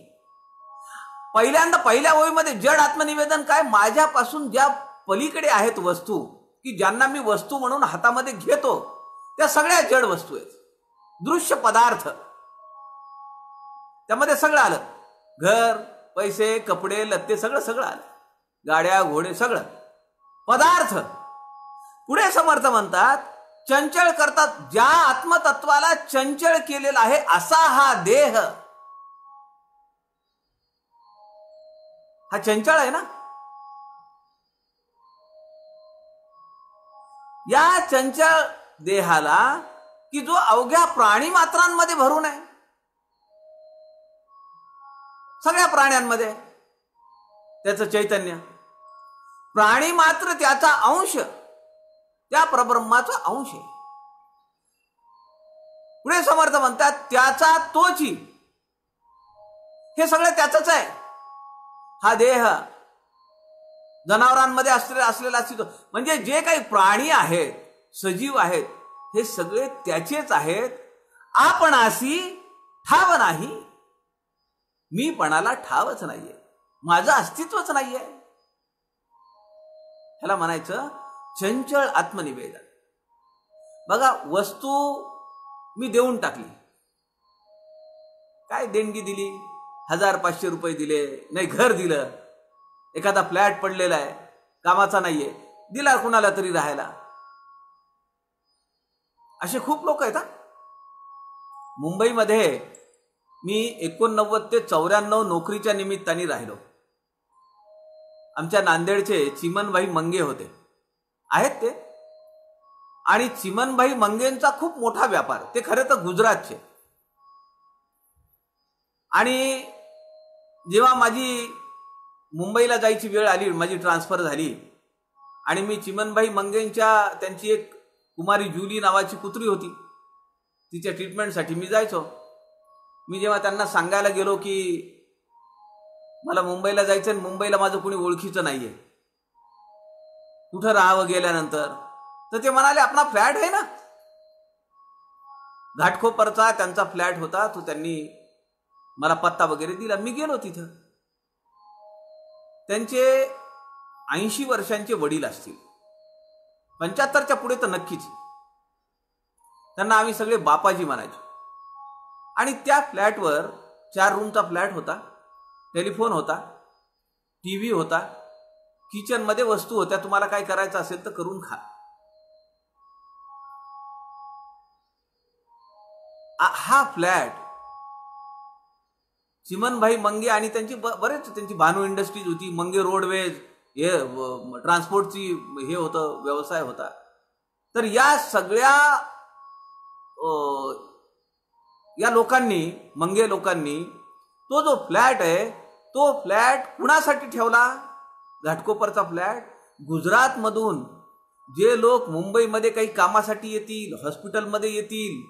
पहिल्या ओळीमध्ये जड आत्मनिवेदन काय? माझ्यापासून ज्या पलीकडे आहेत वस्तू, की ज्यांना मी वस्तू म्हणून हातामध्ये घेतो, त्या सगळ्या जड वस्तू आहेत. दृश्य पदार्थ, त्यामध्ये सगळं आलं, घर, पैसे, कपडे, लत्ते, सगळं आलं, गाड्या, घोडे, सगळं पदार्थ. पुढे समर्थ म्हणतात, चंचल करतात, ज्या आत्मतत्वाला चंचल केलेला आहे असा हा देह, हा चंचल आहे ना. या चंचल देहाला की जो अवघ्या प्राणी मात्रांमध्ये भरून आहे, सगळ्या प्राण्यांमध्ये त्याचं चैतन्य, प्राणी मात्र त्याचा अंश, त्या परब्रह्माचा अंश आहे. पुढे समर्थ म्हणतात, त्याचा तोची, हे सगळं त्याचंच आहे. हा देह जनावरांमध्ये असलेला अस्तित्व, म्हणजे जे काही प्राणी आहेत, सजीव आहेत, हे सगळे त्याचेच आहेत. आपणासी ठाव नाही, मीपणाला ठावच नाहीये, माझं अस्तित्वच नाहीये. ह्याला म्हणायचं चंचल आत्मनिवेदन. बघा, वस्तू मी देऊन टाकली, काय देणगी दिली? 1,000-500 रुपये दिले, नाही घर दिलं, एखादा फ्लॅट पडलेला आहे, कामाचा नाहीये, दिला कुणाला तरी राहायला. असे खूप लोक आहेत. मुंबईमध्ये मी 89 ते 94 नोकरीच्या निमित्ताने राहिलो. आमच्या नांदेडचे चिमनभाई मंगे होते, आहेत ते, आणि चिमनभाई मंगेंचा खूप मोठा व्यापार, ते खरे तर गुजरातचे. आणि जेव्हा माझी मुंबईला जायची वेळ आली, माझी ट्रान्सफर झाली, आणि मी चिमनभाई मंगेंच्या, त्यांची एक कुमारी जुली नावाची कुत्री होती, तिच्या ट्रीटमेंटसाठी मी जायचो. मी जेव्हा त्यांना सांगायला गेलो की मला मुंबईला जायचं आणि मुंबईला माझं कोणी ओळखीचं नाहीये, कुठं राहावं गेल्यानंतर, तर ते म्हणाले आपला फ्लॅट आहे ना. घाटकोपरचा त्यांचा फ्लॅट होता, तो त्यांनी मला पत्ता वगैरे दिला. मी गेलो तिथं. त्यांचे 80 वर्षांचे वडील असतील, 75च्या पुढे तर नक्कीच. त्यांना आम्ही सगळे बापाजी म्हणायचो. आणि त्या फ्लॅटवर 4 रूमचा फ्लॅट होता, टेलिफोन होता, टीव्ही होता, किचनमध्ये वस्तू होत्या, तुम्हाला काय करायचं असेल तर करून खा. हा फ्लॅट चिमनभाई मंगे आणि त्यांची बरेच त्यांची भानू इंडस्ट्रीज होती, मंगे रोडवेज, हे ट्रान्सपोर्टची हे होतं, व्यवसाय होता. तर या सगळ्या या लोकांनी, मंगे लोकांनी तो जो फ्लॅट आहे तो फ्लॅट कुणासाठी ठेवला? घाटकोपरचा फ्लॅट गुजरातमधून जे लोक मुंबईमध्ये काही कामासाठी येतील, हॉस्पिटलमध्ये येतील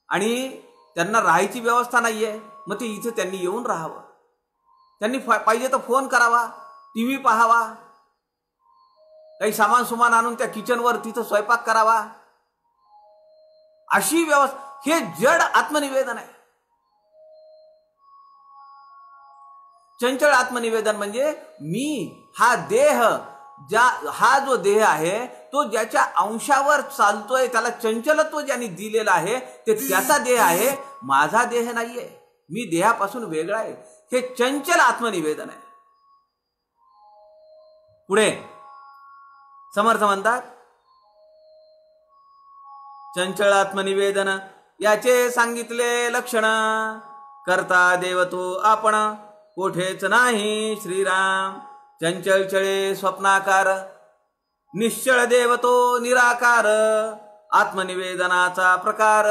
आणि त्यांना राहायची व्यवस्था नाहीये, मग ते इथे त्यांनी येऊन राहावं. त्यांनी पाहिजे तर फोन करावा, टीव्ही पाहावा, काही सामान सुमान आणून त्या किचनवर तिथं स्वयंपाक करावा, अशी व्यवस्था. हे जड आत्मनिवेदन आहे. चंचल आत्मनिवेदन म्हणजे मी हा देह, हा जो देह आहे तो ज्याच्या अंशावर चालतोय, त्याला चंचलत्व ज्यांनी दिलेलं आहे ते त्याचा देह आहे, माझा देह नाहीये, मी देहापासून वेगळा आहे. हे चंचल आत्मनिवेदन आहे. पुढे समर्थ म्हणतात, चंचल आत्मनिवेदन याचे सांगितले लक्षण, करता देव तो आपण कोठेच नाही श्रीराम. चंचल चळे स्वप्नाकार, निश्चळ देव तो निराकार. आत्मनिवेदनाचा प्रकार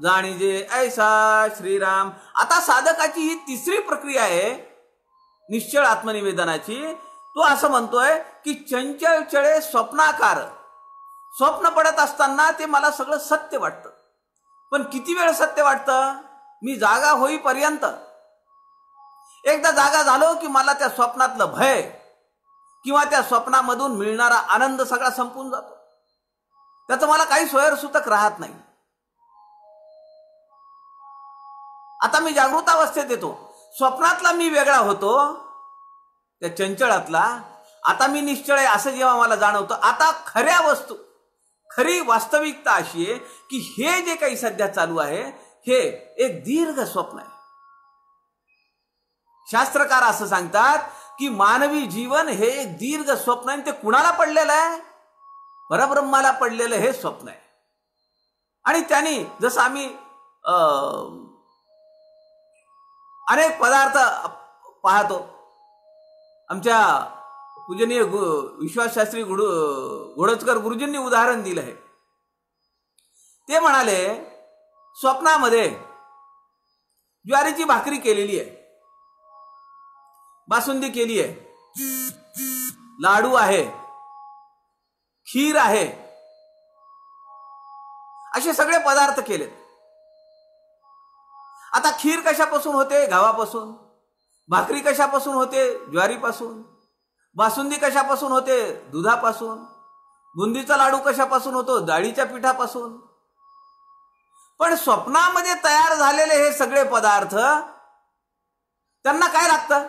जाणीजे ऐसा श्रीराम. आता साधकाची ही तिसरी प्रक्रिया आहे निश्चळ आत्मनिवेदनाची. तो असं म्हणतोय की चंचल चळे स्वप्नाकार. स्वप्न पडत असताना ते मला सगळं सत्य वाटतं, पण किती वेळ सत्य वाटतं? मी जागा होईपर्यंत. एकदा जागा झालो की मला त्या स्वप्नातलं भय किंवा त्या स्वप्नामधून मिळणारा आनंद सगळा संपून जातो. त्याचं मला काही सोयरसूतक राहत नाही. आता मी जागृत अवस्थेत येतो, स्वप्नातला मी वेगळा होतो त्या चंचळातला. आता मी निश्चळ आहे असं जेव्हा मला जाणवतं, आता खऱ्या वस्तू, खरी वास्तविकता अशी आहे की हे जे काही सध्या चालू आहे हे एक दीर्घ स्वप्न आहे. शास्त्रकार असं सांगतात की मानवी जीवन हे एक दीर्घ स्वप्न आहे. ते कुणाला पडलेलं आहे? परब्रह्माला पडलेलं हे स्वप्न आहे. आणि त्यांनी जसं आम्ही अनेक पदार्थ पाहतो, आमच्या पूजनीय विश्वासशास्त्री घोडचकर गुरुजींनी उदाहरण दिलं आहे. ते म्हणाले, स्वप्नामध्ये ज्वारीची भाकरी केलेली आहे, बासुंदी केली आहे, लाडू आहे, खीर आहे, असे सगळे पदार्थ केलेत. आता खीर कशापासून होते? गव्हापासून. भाकरी कशापासून होते? ज्वारीपासून. बासुंदी कशापासून होते? दुधापासून. बुंदीचा लाडू कशापासून होतो? डाळीच्या पिठापासून. पण स्वप्नामध्ये तयार झालेले हे सगळे पदार्थ, त्यांना काय लागतं?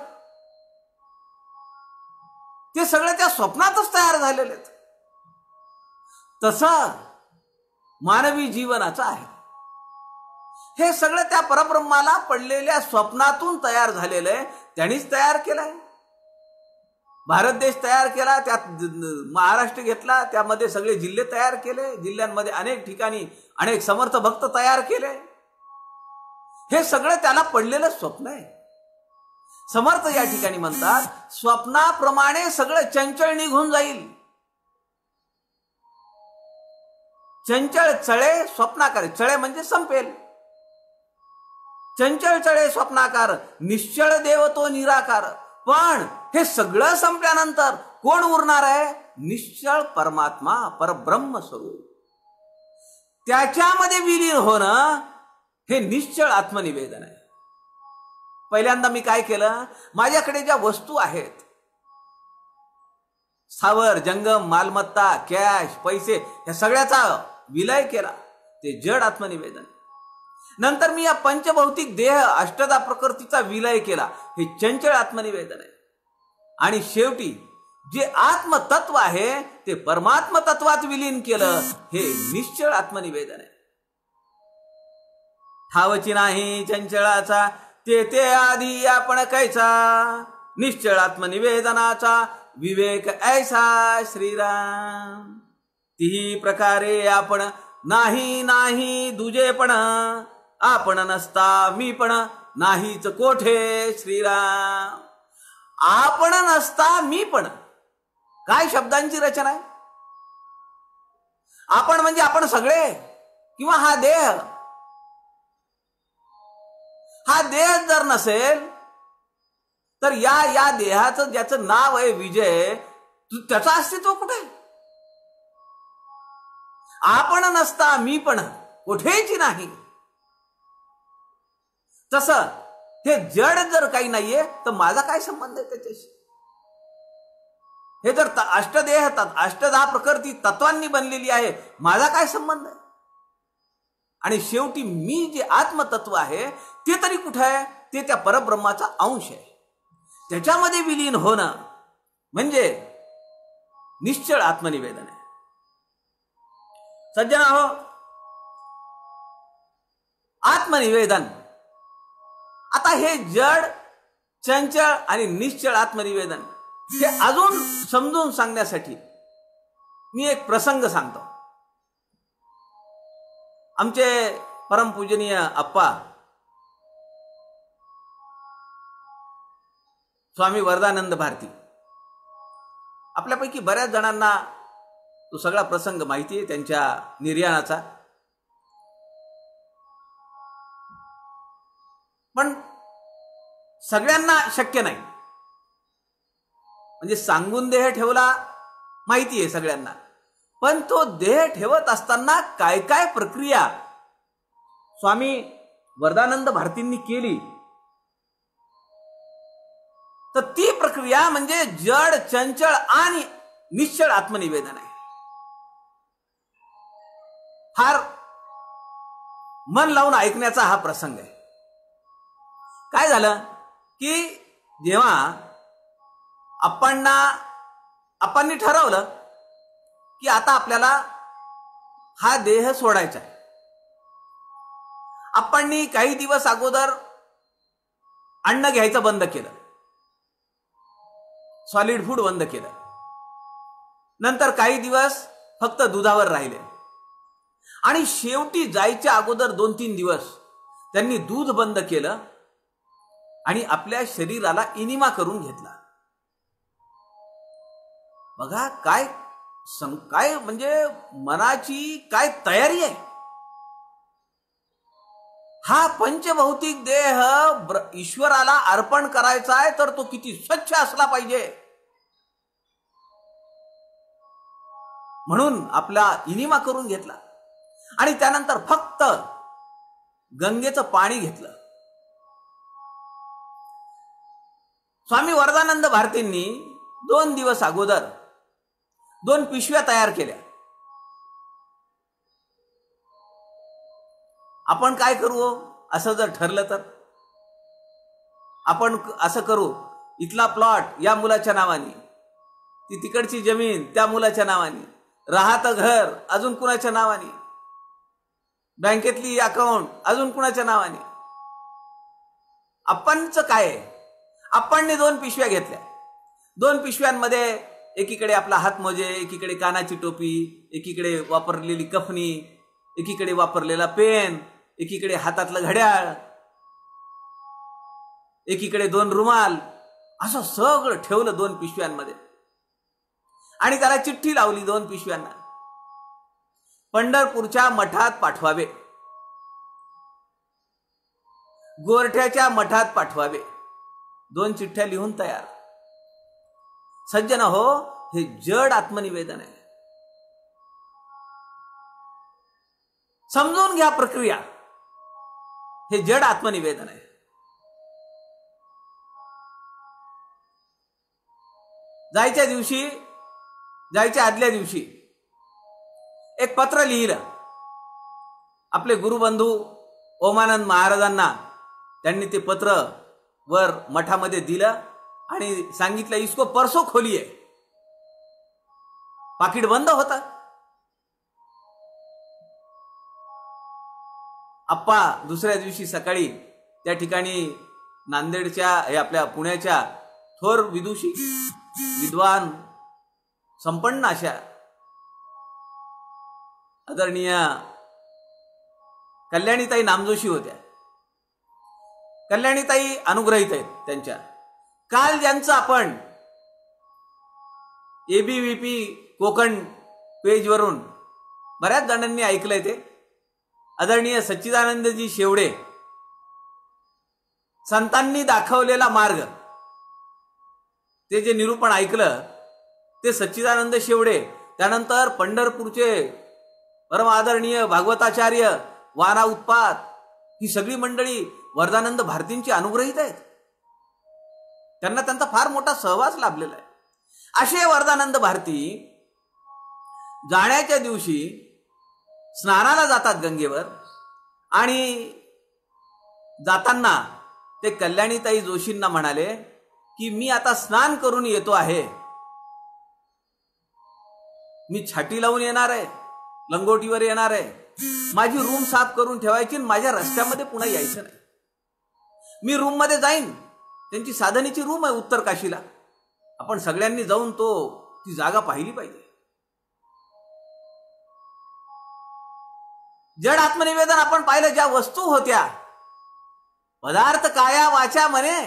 ते सगळे त्या स्वप्नातच तयार झालेले आहेत. तसं मानवी जीवनाचं आहे. हे सगळं त्या परब्रह्माला पडलेल्या स्वप्नातून तयार झालेलं आहे. त्यांनीच तयार केलंय. भारत देश तयार केला, त्यात महाराष्ट्र घेतला, त्यामध्ये सगळे जिल्हे तयार केले, जिल्ह्यांमध्ये अनेक ठिकाणी अनेक समर्थ भक्त तयार केले. हे सगळं त्याला पडलेलं स्वप्न आहे. समर्थ या ठिकाणी म्हणतात, स्वप्नाप्रमाणे सगळं चंचल निघून जाईल. चंचल चळे स्वप्नाकार. चळे म्हणजे संपेल. चंचल चळे स्वप्नाकार, निश्चळ देव तो निराकार. पण हे सगळं संपल्यानंतर कोण उरणार आहे? निश्चळ परमात्मा, परब्रह्म स्वरूप. त्याच्यामध्ये विलीन होणं हे निश्चळ आत्मनिवेदन आहे. पहिल्यांदा मी काय केलं? माझ्याकडे ज्या वस्तू आहेत, स्थावर जंगम मालमत्ता, कॅश, पैसे, या सगळ्याचा विलय केला. ते जड आत्मनिवेदन. नंतर मी या पंचभौतिक देह अष्टदा प्रकृतीचा विलय केला. हे चंचल आत्मनिवेदन आहे. आणि शेवटी जे आत्मतत्व आहे ते परमात्म तत्वात विलीन केलं. हे निश्चळ आत्मनिवेदन आहे. ठावची नाही चंचळाचा, ते आधी आपण कैचा. निश्चळ आत्मनिवेदनाचा विवेक ऐसा श्रीराम. तिही प्रकारे आपण नाही नाही दुजेपण, आपण नसता मी पण नाहीच कोठे श्रीराम. आपण नसता मी पण, काय शब्दांची रचना आहे. आपण म्हणजे आपण सगळे किंवा हा देह. हा देह जर नसेल तर या देहाचं ज्याचं नाव आहे विजय, त्याचं अस्तित्व कुठे. आपण नसता मी पण कुठेच नाही. तसं हे जड जर काही नाहीये तर माझा काय संबंध आहे त्याच्याशी. हे जर अष्टदेह अष्टधा प्रकृती तत्वांनी बनलेली आहे, माझा काय संबंध आहे. आणि शेवटी मी जे आत्मतत्व आहे ते तरी कुठे आहे. ते त्या परब्रह्माचा अंश आहे. त्याच्यामध्ये विलीन होणं म्हणजे निश्चळ आत्मनिवेदन आहे. सज्जनाहो, आत्मनिवेदन. आता हे जड, चंचल आणि निश्चळ आत्मनिवेदन हे अजून समजून सांगण्यासाठी मी एक प्रसंग सांगतो. आमचे परमपूजनीय आप्पा स्वामी वरदानंद भारती, आपल्यापैकी बऱ्याच जणांना तो सगळा प्रसंग माहिती आहे त्यांच्या निर्याणाचा. पण सगळ्यांना शक्य नाही. म्हणजे सांगून देह ठेवला माहिती आहे सगळ्यांना, पण तो देह ठेवत असताना काय काय प्रक्रिया स्वामी वरदानंद भारतींनी केली, तर ती प्रक्रिया म्हणजे जड, चंचळ आणि निश्चळ आत्मनिवेदन आहे. फार मन लावून ऐकण्याचा हा प्रसंग आहे. काय झालं की जेव्हा आप्पांनी ठरवलं की आता आपल्याला हा देह सोडायचा आहे. आप्पांनी काही दिवस अगोदर अन्न घ्यायचं बंद केलं, सॉलिड फूड बंद केलं. नंतर काही दिवस फक्त दुधावर राहिले आणि शेवटी जायच्या अगोदर 2-3 दिवस त्यांनी दूध बंद केलं आणि आपल्या शरीराला इनिमा करून घेतला. बघा काय म्हणजे मनाची काय तयारी आहे. हा पंचभौतिक देह ईश्वराला अर्पण करायचा आहे तर तो किती स्वच्छ असला पाहिजे. म्हणून आपला इनिमा करून घेतला आणि त्यानंतर फक्त गंगेचं पाणी घेतलं. स्वामी वरदानंद भारतींनी 2 दिवस अगोदर 2 पिशव्या तयार केल्या. आपण काय करू असं जर ठरलं तर आपण असं करू, इथला प्लॉट या मुलाच्या नावाने, ती तिकडची जमीन त्या मुलाच्या नावाने, राहतं घर अजून कुणाच्या नावाने, बँकेतली अकाउंट अजून कुणाच्या नावाने. आपणचं काय आहे, आपणने 2 पिशव्या घेतल्या. 2 पिशव्यांमध्ये एकीकडे आपला हातमोजे, एकीकडे कानाची टोपी, एकीकडे वापरलेली कफनी, एकीकडे वापरलेला पेन, एकीकडे हातातलं घड्याळ, एकीकडे 2 रुमाल, असं सगळं ठेवलं 2 पिशव्यांमध्ये. आणि त्याला चिठ्ठी लावली 2 पिशव्यांना, पंढरपूरच्या मठात पाठवावे, गोरठ्याच्या मठात पाठवावे. 2 चिठ्ठ्या लिहून तयार. सज्जन हो, हे जड आत्मनिवेदन आहे. समजून घ्या प्रक्रिया. हे जड आत्मनिवेदन आहे. जायच्या आदल्या दिवशी एक पत्र लिहिलं. आपले गुरुबंधू ओमानंद महाराजांना त्यांनी ते पत्र वर मठामध्ये दिलं आणि सांगितलं, इसको परसो खोलिये. पाकिट बंद होता. आप्पा दुसऱ्या दिवशी सकाळी त्या ठिकाणी नांदेडच्या आपल्या पुण्याच्या थोर विदुषी, विद्वान, संपन्न अशा आदरणीय कल्याणीताई नामजोशी होत्या. कल्याणीताई अनुग्रहित आहेत त्यांच्या. काल ज्यांचं आपण ABVP कोकण पेजवरून बऱ्याच जणांनी ऐकलंय ते आदरणीय सच्चिदानंदजी शेवडे, संतांनी दाखवलेला मार्ग, ते जे निरूपण ऐकलं ते सच्चिदानंद शेवडे, त्यानंतर पंढरपूरचे परम आदरणीय भागवताचार्य वाना उत्पात, ही सगळी मंडळी वरदानंद भारतींची अनुग्रहित आहेत. त्यांना त्यांचा फार मोठा सहवास लाभलेला आहे. असे वरदानंद भारती जाण्याच्या दिवशी स्नानाला जातात गंगेवर आणि जाताना ते कल्याणीताई जोशींना म्हणाले की मी आता स्नान करून येतो आहे, मी छाटी लावून येणार आहे, लंगोटीवर येणार आहे, माझी रूम साफ करून ठेवायची, माझ्या रस्त्यामध्ये पुन्हा यायचं नाही. मी रूम मध्ये जाईन. त्यांची साधनेची रूम आहे उत्तर काशीला. आपण सगळ्यांनी जाऊन ती जागा पाहिली पाहिजे. जड आत्मनिवेदन आपण पाहिलं. ज्या वस्तू होत्या, पदार्थ काया वाचा मने,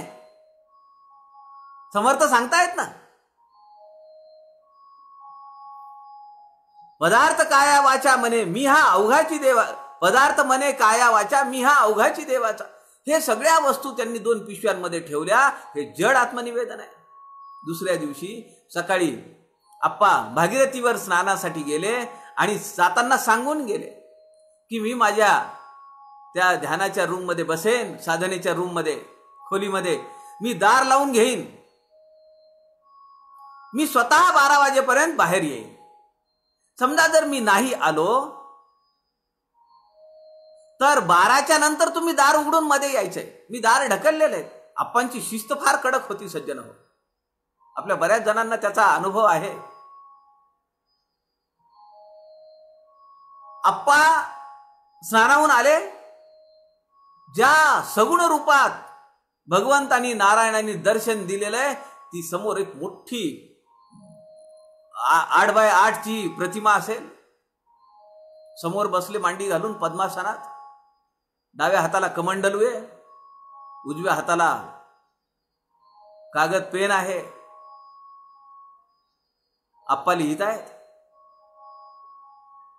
समर्थ सांगतायत ना, पदार्थ काया वाचा मने मी हा अवघाची देवा, पदार्थ मने काया वाचा मी हा अवघाची देवाचा. हे सगळ्या वस्तू त्यांनी 2 पिशव्यांमध्ये ठेवल्या. हे जड आत्मनिवेदन आहे. दुसऱ्या दिवशी सकाळी आप्पा भागीरथीवर स्नानासाठी गेले आणि जाताना सांगून गेले की मी माझ्या त्या ध्यानाच्या रूम मध्ये बसेन, साधनेच्या रूम मध्ये, खोलीमध्ये मी दार लावून घेईन, मी स्वतः 12 वाजेपर्यंत बाहेर येईन. समजा जर मी नाही आलो तर 12च्या नंतर तुम्ही दार उघडून मध्ये यायचंय. मी दार ढकललेले आहेत. आप्पांची शिस्त फार कडक होती सज्जन हो. आपल्या बऱ्याच जणांना त्याचा अनुभव आहे. आप्पा स्नानाहून आले. ज्या सगुण रूपात भगवंतानी नारायणांनी दर्शन दिलेलं आहे, ती समोर एक मोठी 8x8ची प्रतिमा असेल. समोर बसले मांडी घालून पद्मासनात. डाव्या हाताला कमंडलू आहे, उजव्या हाताला कागद पेन आहे. आप्पा लिहित आहेत,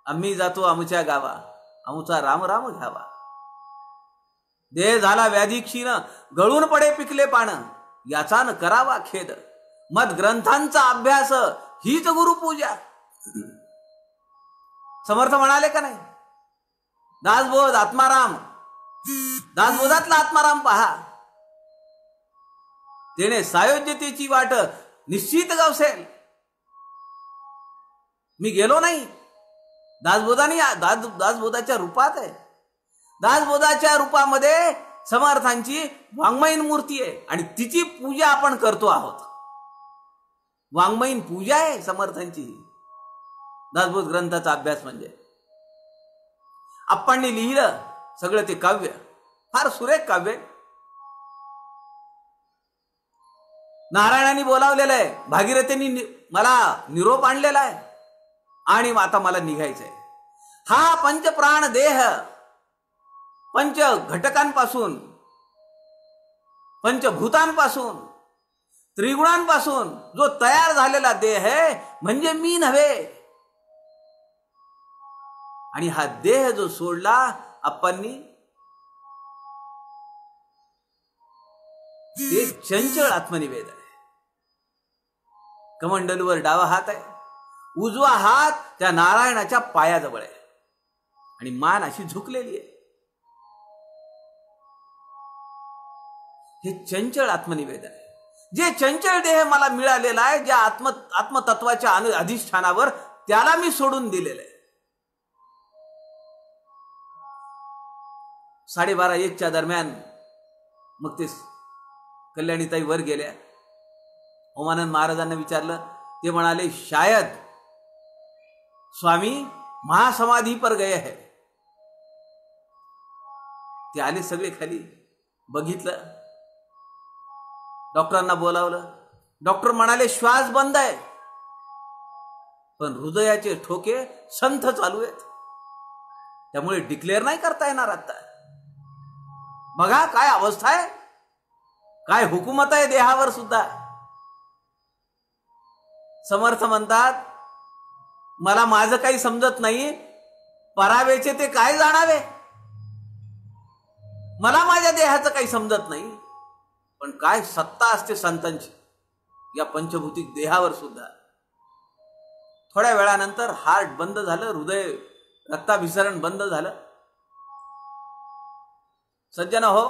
आम्ही जातो आमच्या गावा, आमचा राम राम घ्यावा. देह झाला व्याधी क्षीण, गळून पडे पिकले पान, याचा न करावा खेद. मद ग्रंथांचा अभ्यास हीच गुरुपूजा. समर्थ म्हणाले का नाही? दासबोध आत्माराम, दासबोधातला आत्माराम पहा, तेने सायोज्यतेची वाट निश्चित गावसेल. मी गेलो नाही. दासबोधानी दासबोधाच्या रूपात आहे. दासबोधाच्या रूपामध्ये समर्थांची वाङ्मयीन मूर्ती आहे आणि तिची पूजा आपण करतो आहोत. वाङ्मयीन पूजा आहे समर्थांची. दासबोध ग्रंथाचा अभ्यास म्हणजे आप्पांनी लिहिलं सगळं ते काव्य, फार सुरेख काव्य. नारायणांनी बोलावलेलं आहे, भागीरथींनी मला निरोप आणलेला आहे आणि आता मला निघायचंय. हा पंचप्राण देह, पंच घटकांपासून, पंचभूतांपासून, त्रिगुणांपासून जो तयार झालेला देह आहे म्हणजे मी नव्हे. आणि हा देह जो सोडला आप्पांनी, ते चंचल आत्मनिवेदन आहे. कमंडलूवर डावा हात आहे, उजवा हात त्या नारायणाच्या पायाजवळ आहे आणि मान अशी झुकलेली आहे. हे चंचल आत्मनिवेदन आहे. जे चंचल देह मला मिळालेला आहे, ज्या आत्मतत्वाच्या अधिष्ठानावर, त्याला मी सोडून दिलेलं आहे. 12:30-1च्या दरम्यान मग ते कल्याणीताई वर गेल्या. ओमानंद महाराजांना विचारलं. ते म्हणाले, शायद स्वामी महासमाधी पर गए है. ते आले सगळे खाली, बघितलं, डॉक्टरांना बोलावलं. डॉक्टर म्हणाले श्वास बंद आहे पण हृदयाचे ठोके संथ चालू आहेत. त्यामुळे डिक्लेअर नाही करता येणार आता. बघा काय अवस्था आहे, काय हुकूमत आहे देहावर सुद्धा. समर्थ म्हणतात, मला माझं काही समजत नाही, परावेचे ते काय जाणावे. मला माझ्या देहाचं काही समजत नाही, पण काय सत्ता असते संतांची या पंचभौतिक देहावर सुद्धा. थोड्या वेळानंतर हार्ट बंद झालं, हृदय रक्ताभिसरण बंद झालं. सज्जन हो,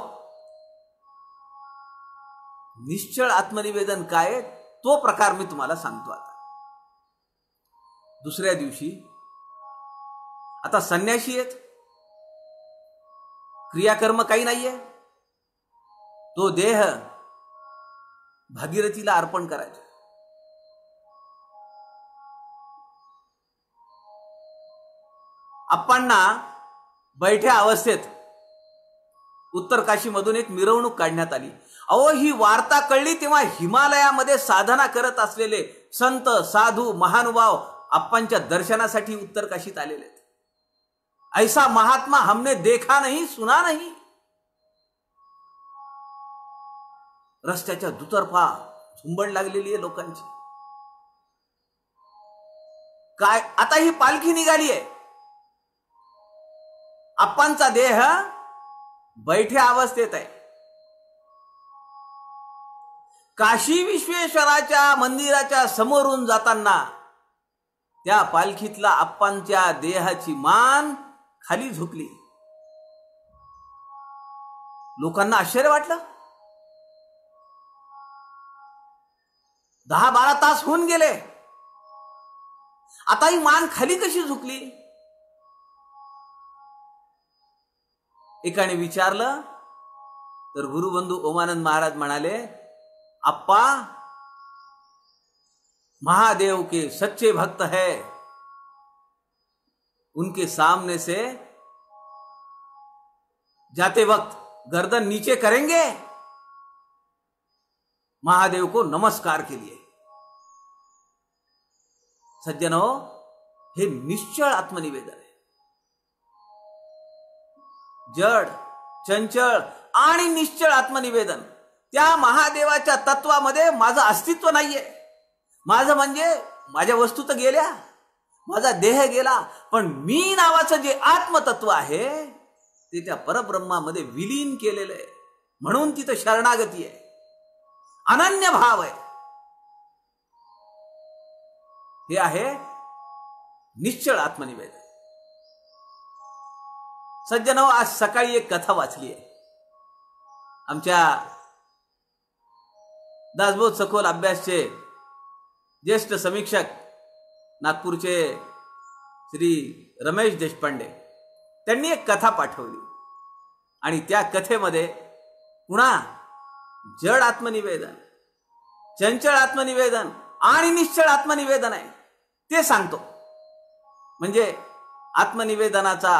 निश्चळ आत्मनिवेदन काय तो प्रकार मी तुम्हाला सांगतो. आता दुसऱ्या दिवशी आता संन्याशी आहेत, क्रियाकर्म काही नाहीये, तो देह भागीरथीला अर्पण करायचा. आप्पांना बैठ्या अवस्थेत उत्तर काशीमधून एक मिरवणूक काढण्यात आली. अहो, ही वार्ता कळली तेव्हा हिमालयामध्ये साधना करत असलेले संत साधू महानुभाव आप्पांच्या दर्शनासाठी उत्तर काशीत आलेले आहेत. ऐसा महात्मा हमने देखा नहीं सुना नहीं. रस्त्याच्या दुतर्फा झुंबड लागलेली आहे लोकांची. काय आता ही पालखी निघाली आहे, आप्पांचा देह बैठ्या अवस्थेत आहे. काशी विश्वेश्वराच्या मंदिराच्या समोरून जाताना त्या पालखीतला आप्पांच्या देहाची मान खाली झुकली. लोकांना आश्चर्य वाटलं. 10-12 तास होऊन गेले, आता ही मान खाली कशी झुकली. एकाने विचारलं तर गुरुबंधू ओमानंद महाराज म्हणाले, अप्पा महादेव के सच्चे भक्त है, उनके सामने से जाते वक्त गर्दन नीचे करेंगे महादेव को नमस्कार के लिए. सज्जनों, हे निश्चळ आत्मनिवेदन आहे. जड, चंचल आणि निश्चळ आत्मनिवेदन. त्या महादेवाच्या तत्वामध्ये माझं अस्तित्व नाहीये. माझं म्हणजे माझ्या वस्तू तर गेल्या, माझा देह गेला, पण मी नावाचं जे आत्मतत्व आहे ते त्या परब्रह्मामध्ये विलीन केलेलं आहे. म्हणून तिथं शरणागती आहे, अनन्य भाव आहे. हे आहे निश्चळ आत्मनिवेदन. सज्जनो, आज सकाळी एक कथा वाचली आहे. आमच्या दासबोध सखोल अभ्यासचे ज्येष्ठ समीक्षक नागपूरचे श्री रमेश देशपांडे, त्यांनी एक कथा पाठवली आणि त्या कथेमध्ये पुन्हा जड आत्मनिवेदन, चंचल आत्मनिवेदन आणि निश्चळ आत्मनिवेदन आहे ते सांगतो. म्हणजे आत्मनिवेदनाचा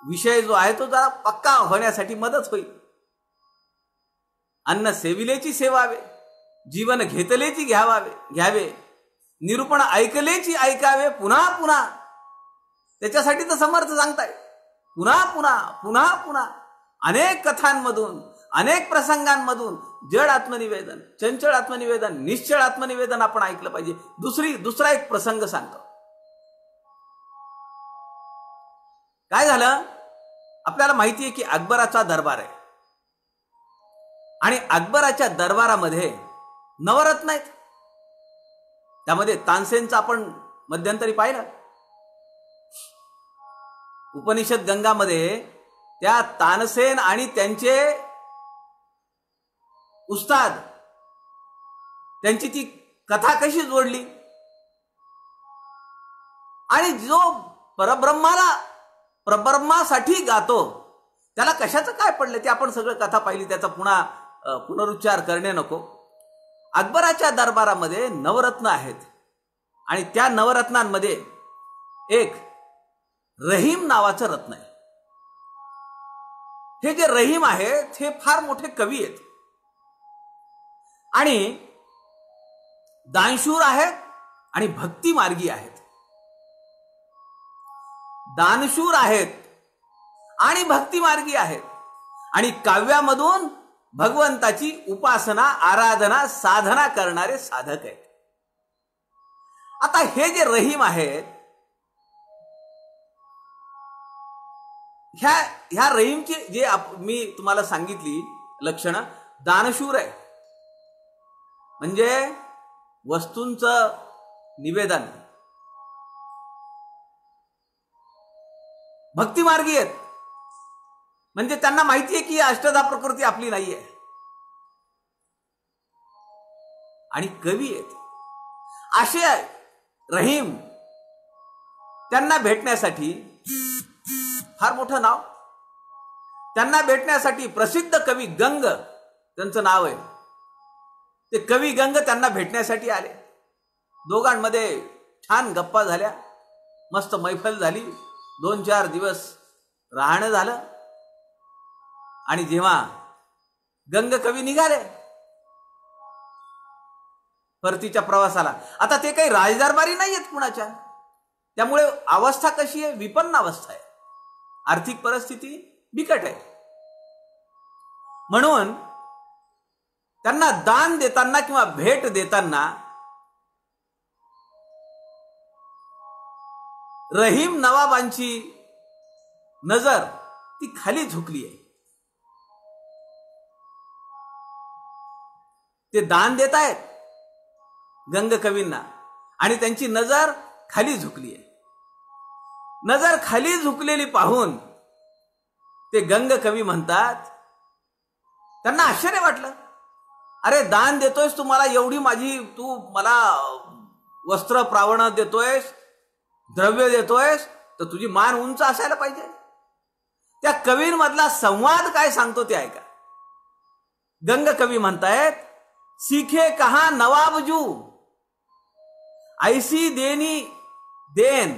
विषय जो आहे तो जरा पक्का होण्यासाठी मदत होईल. अन्न सेविलेची सेवावे, जीवन घेतलेची घ्यावे, निरूपण ऐकलेची ऐकावे पुन्हा पुन्हा. त्याच्यासाठी तर समर्थ सांगताय, पुन्हा पुन्हा पुन्हा पुन्हा अनेक कथांमधून, अनेक प्रसंगांमधून जड आत्मनिवेदन, चंचल आत्मनिवेदन, निश्चळ आत्मनिवेदन आपण ऐकलं पाहिजे. दुसरा एक प्रसंग सांगतो. काय झालं, आपल्याला माहिती आहे की अकबराचा दरबार आहे आणि अकबराच्या दरबारामध्ये नवरत्न आहेत. त्यामध्ये तानसेनचं आपण मध्यंतरी पाहिलं. उपनिषद गंगामध्ये त्या तानसेन आणि त्यांचे उस्ताद, त्यांची ती कथा कशी जोडली आणि जो परब्रह्मासाठी गातो त्याला कशाचं काय पडलं ते आपण सगळं कथा पाहिली. त्याचा पुन्हा पुनरुच्चार करणे नको. अकबराच्या दरबारामध्ये नवरत्न आहेत आणि त्या नवरत्नांमध्ये एक रहीम नावाचं रत्न आहे. हे जे रहीम आहेत हे फार मोठे कवी आहेत आणि दानशूर आहेत आणि भक्ती मार्गी आहेत. दानशूर आहेत आणि भक्तिमार्गी आहेत आणि काव्यामधून भगवंताची उपासना, आराधना, साधना करणारे साधक आहेत. आता हे जे रहीम आहेत, ह्या रहीमची जे मी तुम्हाला सांगितली लक्षणं, दानशूर आहे म्हणजे वस्तूंचं निवेदन, भक्तिमार्गी आहेत म्हणजे त्यांना माहिती आहे की अष्टधा प्रकृती आपली नाहीये, आणि कवी आहेत. असे रहीम त्यांना भेटण्यासाठी, फार मोठं नाव, त्यांना भेटण्यासाठी प्रसिद्ध कवी गंग त्यांचं नाव आहे, ते कवी गंग त्यांना भेटण्यासाठी आले. दोघांमध्ये छान गप्पा झाल्या, मस्त मैफल झाली, 2-4 दिवस राहणं झालं. आणि जेव्हा गंग कवी निघाले परतीच्या प्रवासाला, आता ते काही राजदरबारी नाही आहेत कुणाच्या, त्यामुळे अवस्था कशी आहे, विपन्न अवस्था आहे, आर्थिक परिस्थिती बिकट आहे. म्हणून त्यांना दान देताना किंवा भेट देताना रहीम नवाबांची नजर ती खाली झुकली आहे. ते दान देत आहेत गंग कवींना आणि त्यांची नजर खाली झुकली आहे. नजर खाली झुकलेली पाहून ते गंग कवी म्हणतात, त्यांना आश्चर्य वाटलं, अरे दान देतोयस तू मला, एवढी माझी तू मला वस्त्र प्रावण देतोयस, द्रव्य देतोयस, तर तुझी मान उंच असायला पाहिजे. त्या कवींमधला संवाद काय सांगतो ते ऐका. गंग कवी म्हणतायत, सीखे कहा नवाबजू ऐसी देनी देन.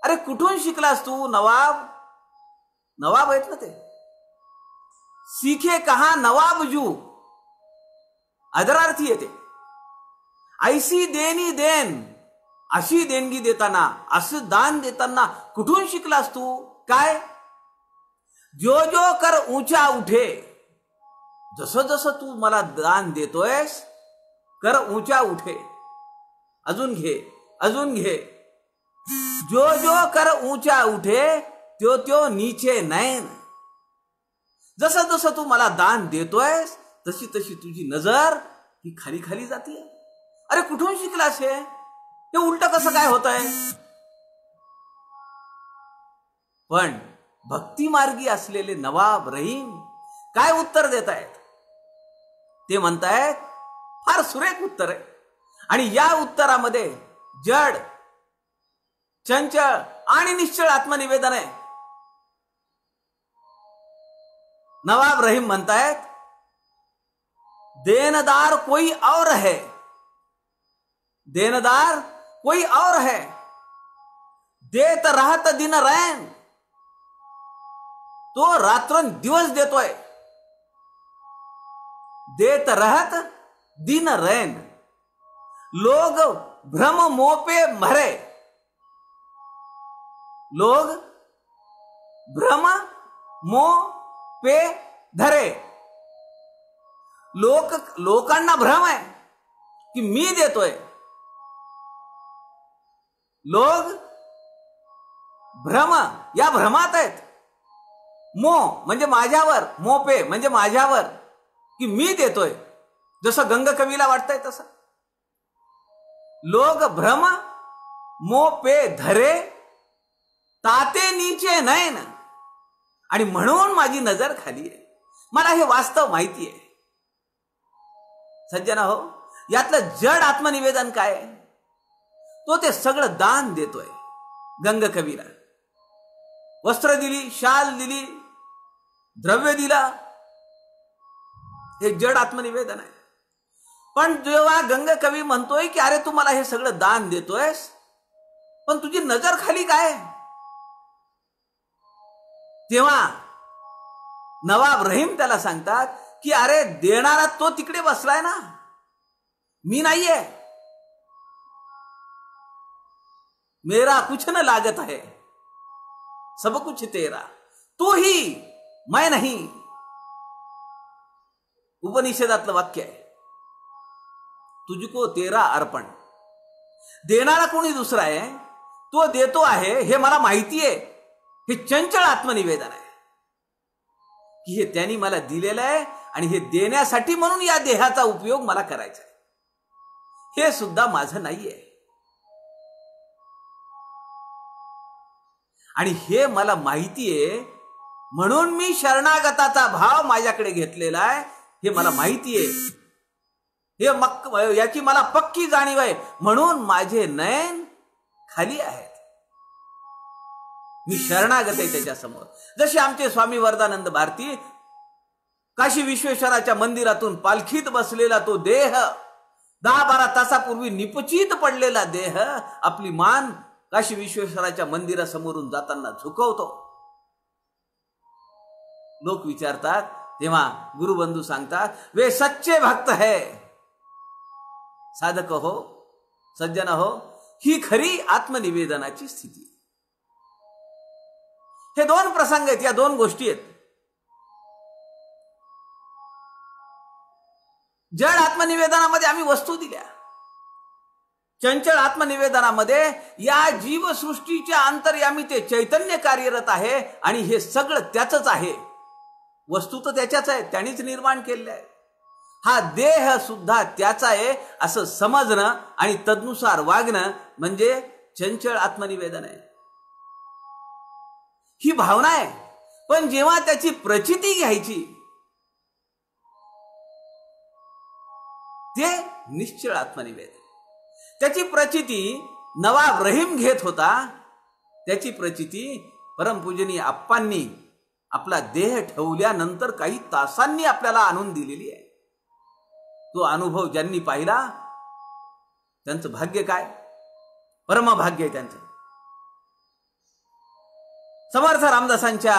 अरे कुठून शिकलास तू नवाब, नवाब आहेत ना ते. सीखे कहा नवाबजू, आदरार्थी येते. ऐसी देनी देन, अशी देणगी देताना, असं दान देताना कुठून शिकलास तू, काय. जो जो कर ऊंचा उठे, जसं जसं तू मला दान देतोयस, कर ऊंचा उठे, अजून घे, अजून घे. जो जो कर ऊंचा उठे, त्यो त्यो नीचे नैन. जसं जसं तू मला दान देतोयस, तशी तशी तुझी नजर ही खाली खाली जाते. अरे कुठून शिकलास हे उलट कसं काय होत आहे. पण भक्तिमार्गी असलेले नवाब रहीम काय उत्तर देत आहेत, ते म्हणतायत, फार सुरेख उत्तर आहे. आणि या उत्तरामध्ये जड, चंचल आणि निश्चळ आत्मनिवेदन आहे. नवाब रहीम म्हणतायत, देनदार कोई और है, देनदार कोई और है, देत राहत दिन रैन. तो रात्रंदिवस देतोय, देत राहत दिन रैन. लोग भ्रम मोपे भरे, लोग भ्रम मोह पे धरे. लोकांना भ्रम आहे की मी देतोय. लोक भ्रम, या भ्रमात आहेत. मोह म्हणजे माझ्यावर, मोपे म्हणजे माझ्यावर, की मी देतोय, जसं गंग कवीला वाटतंय तसं. लोग भ्रम मोपे धरे, ताते नीचे नैन. आणि म्हणून माझी नजर खाली आहे. मला हे वास्तव माहिती आहे. सज्जन हो, यातलं जड आत्मनिवेदन काय आहे, तो ते सगळं दान देतोय गंग कवीला. वस्त्र दिली, शाल दिली, द्रव्य दिला, हे जड आत्मनिवेदन आहे. पण जेव्हा गंग कवी म्हणतोय की अरे तू मला हे सगळं दान देतोयस, पण तुझी नजर खाली काय, तेव्हा नवाब रहीम त्याला सांगतात की अरे देणारा तो तिकडे बसलाय ना, मी नाहीये. मेरा कुछ न लागत है, सब कुछ तेरा, तू ही मैं नहीं. उपनिषदातलं वाक्य आहे. तुझको तेरा अर्पण. देणारा कोणी दुसरा आहे, तो देतो आहे हे मला माहिती आहे. हे चंचल आत्मनिवेदन आहे की हे त्यांनी मला दिलेलं आहे आणि हे देण्यासाठी म्हणून या देहाचा उपयोग मला करायचा आहे. हे सुद्धा माझं नाहीये आणि हे मला माहितीये म्हणून मी शरणागताचा भाव माझ्याकडे घेतलेला आहे. हे मला माहितीये, हे याची मला पक्की जाणीव आहे म्हणून माझे नयन खाली आहेत. मी शरणागत आहे त्याच्यासमोर. जसे आमचे स्वामी वरदानंद भारती काशी विश्वेश्वराच्या मंदिरातून पालखीत बसलेला तो देह, 10-12 तासापूर्वी निपचित पडलेला देह आपली मान काशी विश्वेश्वराच्या मंदिरासमोरून जाताना झुकवतो. लोक विचारतात तेव्हा गुरुबंधू सांगतात, वे सच्चे भक्त है, साधक हो, सज्जन हो, ही खरी आत्मनिवेदनाची स्थिती. हे दोन प्रसंग आहेत, या दोन गोष्टी आहेत. जड आत्मनिवेदनामध्ये आम्ही वस्तू दिल्या, चंचल आत्मनिवेदनामध्ये या जीवसृष्टीच्या अंतर्यामी ते चैतन्य कार्यरत आहे आणि हे सगळं त्याचंच आहे. वस्तू तर त्याच्याच आहे, त्यांनीच निर्माण केलेलं आहे. हा देह सुद्धा त्याचा आहे असं समजणं आणि तदनुसार वागणं म्हणजे चंचल आत्मनिवेदन आहे. ही भावना आहे. पण जेव्हा त्याची प्रचिती घ्यायची ते निश्चळ आत्मनिवेदन. त्याची प्रचिती नवाब रहीम घेत होता. त्याची प्रचिती परमपूजनीय आप्पांनी आपला देह ठेवल्यानंतर काही तासांनी आपल्याला आणून दिलेली आहे. तो अनुभव ज्यांनी पाहिला त्यांचं भाग्य काय, परमभाग्य आहे त्यांचं. समर्थ रामदासांच्या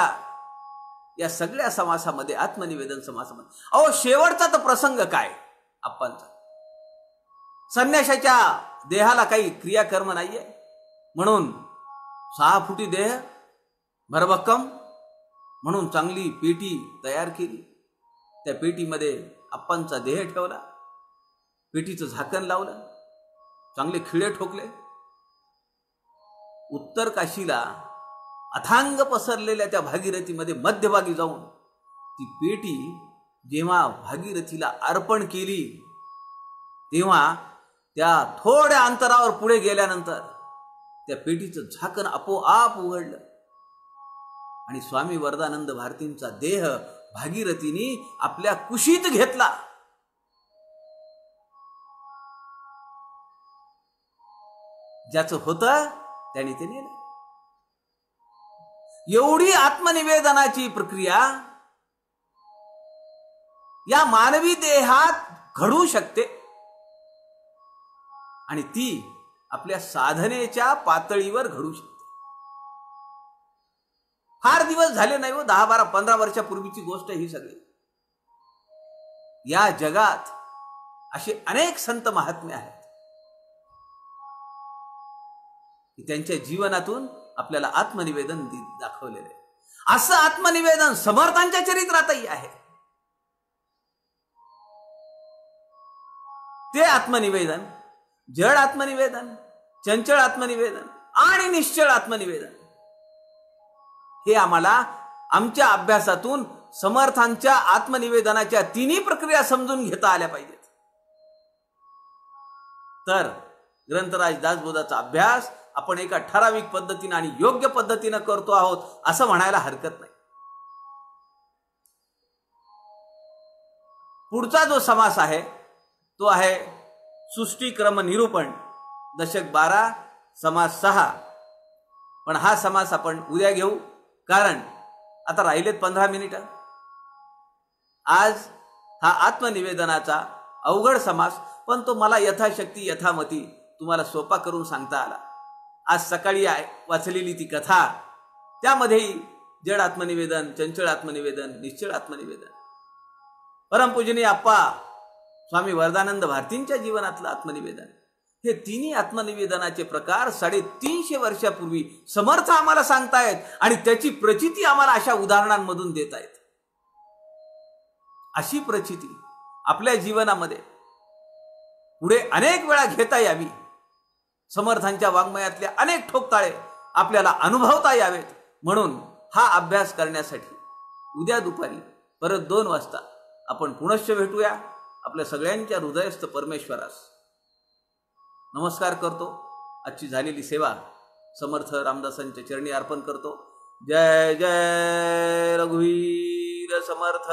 या सगळ्या समासामध्ये, आत्मनिवेदन समासामध्ये, अहो शेवटचा तर प्रसंग काय आप्पांचा. संन्याशाच्या देहाला काही क्रियाकर्म नाहीये म्हणून 6 फुटी देह भरभक्कम म्हणून चांगली पेटी तयार केली. त्या पेटीमध्ये आप्पांचा देह ठेवला, पेटीचं झाकण लावलं, चांगले खिळे ठोकले. उत्तर काशीला अथांग पसरलेल्या त्या भागीरथीमध्ये मध्यभागी जाऊन ती पेटी जेव्हा भागीरथीला अर्पण केली तेव्हा त्या थोड्या अंतरावर पुढे गेल्यानंतर त्या पेटीचं झाकण आपोआप उघडलं आणि स्वामी वरदानंद भारतींचा देह भागीरथीने आपल्या कुशीत घेतला. ज्याचं होतं त्याने ते नेलं. एवढी आत्मनिवेदनाची प्रक्रिया या मानवी देहात घडू शकते आणि ती आपल्या साधनेच्या पातळीवर घडू शकते. फार दिवस झाले नाही हो, 10, 12, 15 वर्षापूर्वीची गोष्ट ही सगळी. या जगात असे अनेक संत महात्मे आहेत की त्यांच्या जीवनातून आपल्याला आत्मनिवेदन दाखवलेलं आहे. असं आत्मनिवेदन समर्थांच्या चरित्रातही आहे. ते आत्मनिवेदन, जड आत्मनिवेदन, चंचल आत्मनिवेदन आणि निश्चळ आत्मनिवेदन हे आम्हाला आमच्या अभ्यासातून समर्थांच्या आत्मनिवेदनाच्या तिन्ही प्रक्रिया समजून घेता आल्या पाहिजेत. तर ग्रंथराज दासबोधाचा अभ्यास आपण एका ठराविक पद्धतीने आणि योग्य पद्धतीने करतो आहोत असं म्हणायला हरकत नाही. पुढचा जो समास आहे तो आहे सृष्टीक्रम निरूपण, दशक 12, समास 6. पण हा समास आपण उद्या घेऊ कारण आता राहिलेत 15 मिनिटं. आज हा आत्मनिवेदनाचा अवघड समास, पण तो मला यथाशक्ती यथामती तुम्हाला सोपा करून सांगता आला. आज सकाळी वाचलेली ती कथा, त्यामध्येही जड आत्मनिवेदन, चंचल आत्मनिवेदन, निश्चळ आत्मनिवेदन, परमपूजनीय आप्पा स्वामी वरदानंद भारतींच्या जीवनातलं आत्मनिवेदन हे तिन्ही आत्मनिवेदनाचे प्रकार 350 वर्षापूर्वी समर्थ आम्हाला सांगतायत आणि त्याची प्रचिती आम्हाला अशा उदाहरणांमधून देत आहेत. अशी प्रचिती आपल्या जीवनामध्ये पुढे अनेक वेळा घेता यावी, समर्थांच्या वाङ्मयातले अनेक ठोकताळे आपल्याला अनुभवता यावेत, म्हणून हा अभ्यास करण्यासाठी उद्या दुपारी परत 2 वाजता आपण पुनश्च भेटूया. आपल्या सगळ्यांच्या हृदयस्थ परमेश्वरास नमस्कार करतो. आजची झालेली सेवा समर्थ रामदासांच्या चरणी अर्पण करतो. जय जय रघुवीर समर्थ.